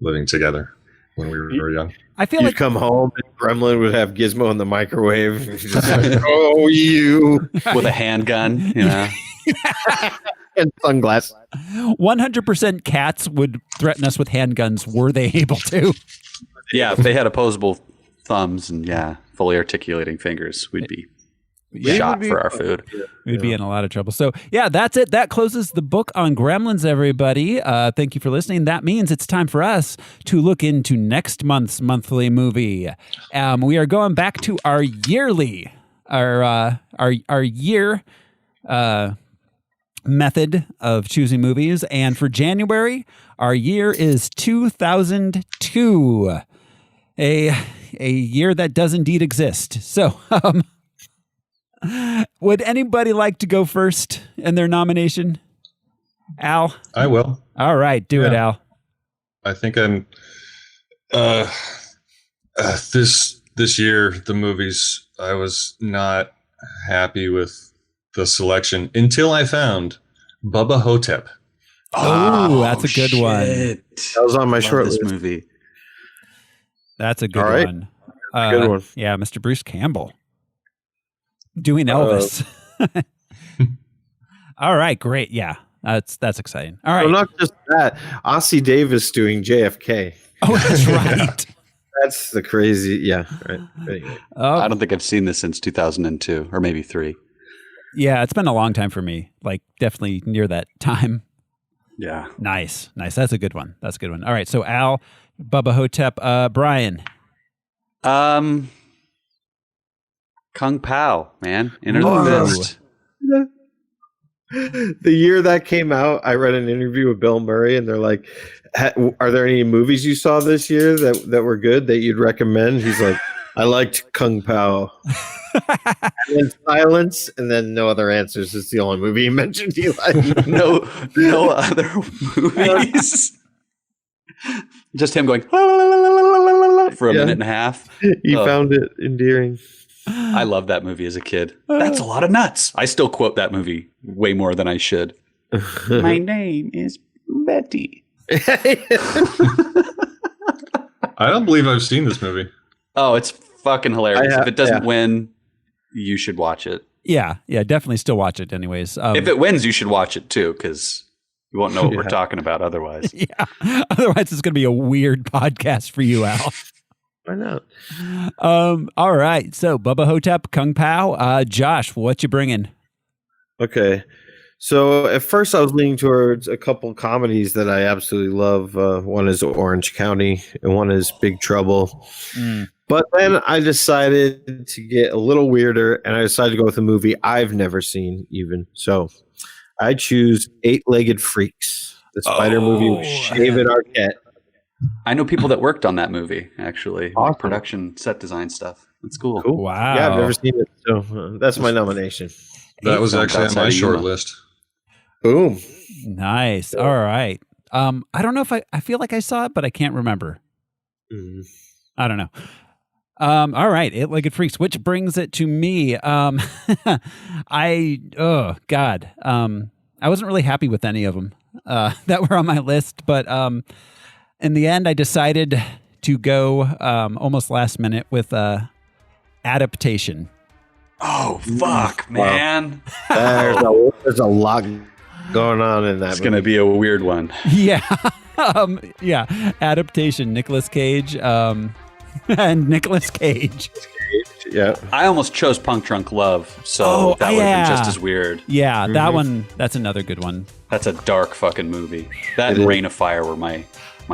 living together when we were young. I feel You'd like come home and Gremlin would have Gizmo in the microwave. And just like, oh, you. With a handgun, you know. And sunglasses. 100% cats would threaten us with handguns were they able to. Yeah, if they had opposable thumbs and fully articulating fingers, we'd be shot for our food. We'd be in a lot of trouble. So, yeah, that's it. That closes the book on Gremlins, everybody. Thank you for listening. That means it's time for us to look into next month's monthly movie. We are going back to our yearly, our year method of choosing movies. And for January, our year is 2002, a year that does indeed exist. So, would anybody like to go first in their nomination? Al? I will. All right, do it, Al. I think I'm this year, the movies, I was not happy with the selection until I found Bubba Hotep. Oh, that's a good one. That was on my short list. Movie. That's a good one. Good one. Yeah, Mr. Bruce Campbell doing Elvis. All right, great. Yeah, that's exciting. All right. Well, not just that. Ossie Davis doing JFK. Oh, that's right. That's the crazy. Yeah. Right. Anyway. I don't think I've seen this since 2002 or maybe 3. Yeah, it's been a long time for me. Like definitely near that time. Yeah. Nice. That's a good one. All right. So Al, Bubba Hotep, Brian. Kung Pao, man. Enter the Fist. The year that came out, I read an interview with Bill Murray, and they're like, "Are there any movies you saw this year that were good that you'd recommend?" He's like, "I liked Kung Pao." And then silence, and then no other answers. It's the only movie he mentioned he liked. no other movies. Just him going for a minute and a half. He found it endearing. I love that movie as a kid. That's a lot of nuts. I still quote that movie way more than I should. My name is Betty. I don't believe I've seen this movie. Oh, it's fucking hilarious. If it doesn't win, you should watch it. Yeah, definitely still watch it anyways. If it wins, you should watch it too, because you won't know what we're talking about otherwise. Yeah, otherwise it's going to be a weird podcast for you, Al. Why not? All right, so Bubba Hotep, Kung Pao. Josh, what you bringing? Okay. So at first I was leaning towards a couple comedies that I absolutely love. One is Orange County and one is Big Trouble. But then I decided to get a little weirder and I decided to go with a movie I've never seen even. So I choose Eight-Legged Freaks, the spider movie with David Arquette. I know people that worked on that movie, actually. Awesome. Production, set design stuff. That's cool. Wow. Yeah, I've never seen it. So that's my nomination. That was actually on my short list. Boom. Nice. All right. I don't know if I feel like I saw it, but I can't remember. I don't know. All right. Eight-Legged Freaks, which brings it to me. I wasn't really happy with any of them that were on my list, but in the end, I decided to go almost last minute with Adaptation. Oh, fuck, man. There's a lot going on in that. It's going to be a weird one. Yeah. Adaptation, Nicolas Cage, and Nicolas Cage. Yeah. I almost chose Punk Drunk Love, so that would have been just as weird. Yeah, that one, that's another good one. That's a dark fucking movie. That and Rain of Fire were my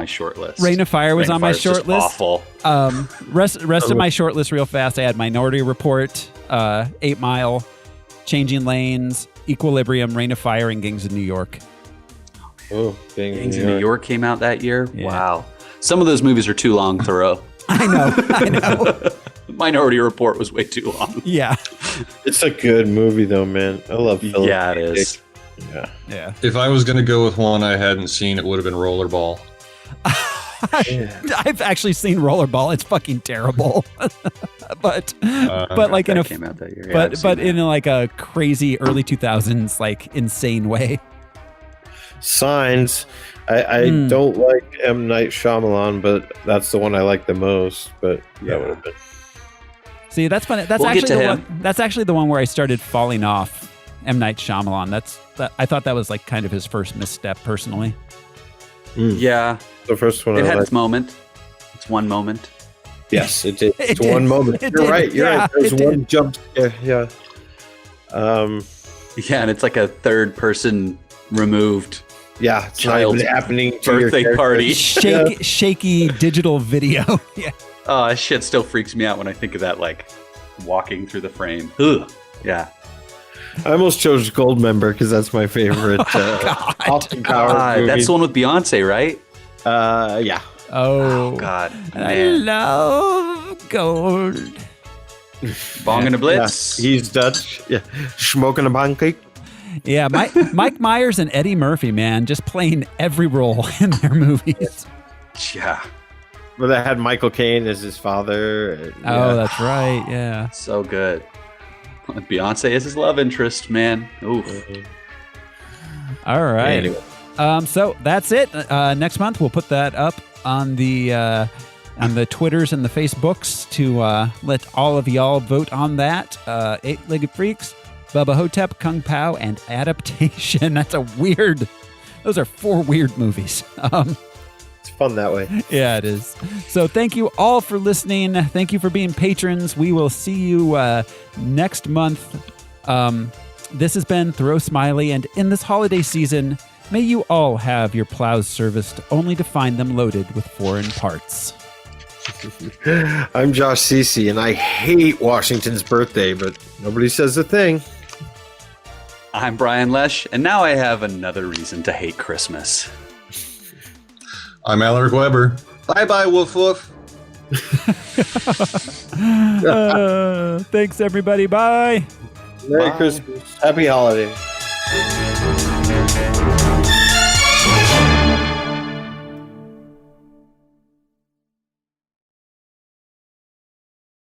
short list. Rain of Fire was on my short list. Awful. Rest of my short list real fast. I had Minority Report, 8 Mile, Changing Lanes, Equilibrium, Rain of Fire, and Gangs of New York. Oh, Gangs of New York came out that year? Yeah. Wow. Some of those movies are too long, Thoreau. I know. Minority Report was way too long. Yeah. It's a good movie, though, man. I love Philip. Yeah, it is. Yeah. If I was going to go with one I hadn't seen, it would have been Rollerball. I've actually seen Rollerball. It's fucking terrible. but like in a came out that year. Yeah, but in like a crazy early 2000s like insane way. Signs. I don't like M. Night Shyamalan, but that's the one I like the most. But that would have been. See, that's funny. That's actually the one. That's actually the one where I started falling off M. Night Shyamalan. I thought that was like kind of his first misstep, personally. Yeah, the first one. It had its moment. It's one moment. Yes, it did. It's one moment. You're right. You're right. There's one jump. Yeah. Yeah, and it's like a third person removed. Yeah, it's not even happening to birthday your party. Shaky digital video. Yeah. Oh, shit still freaks me out when I think of that, like walking through the frame. Ugh. Yeah. I almost chose Goldmember because that's my favorite Austin Powers movie. That's the one with Beyonce, right? Yeah. Oh God, I man. love gold. Bong and a Blitz. Yeah, he's Dutch. Yeah, smoking a pancake. Yeah, Mike Myers and Eddie Murphy, man, just playing every role in their movies. Yeah. Well, they had Michael Caine as his father. And, Oh, that's right. Yeah. So good. Beyonce is his love interest, man. Oof. All right. Anyway. So that's it. Next month we'll put that up on the Twitters and the Facebooks to let all of y'all vote on that. Eight-Legged Freaks, Bubba Hotep, Kung Pao, and Adaptation. That's a weird. Those are 4 weird movies. It's fun that way. Yeah, it is. So thank you all for listening. Thank you for being patrons. We will see you next month. This has been Throw Smiley, and in this holiday season, may you all have your plows serviced only to find them loaded with foreign parts. I'm Josh Cece, and I hate Washington's birthday, but nobody says a thing. I'm Brian Lesh, and now I have another reason to hate Christmas. I'm Alaric Weber. Bye-bye, woof woof. Thanks, everybody. Bye. Merry Christmas. Happy holidays.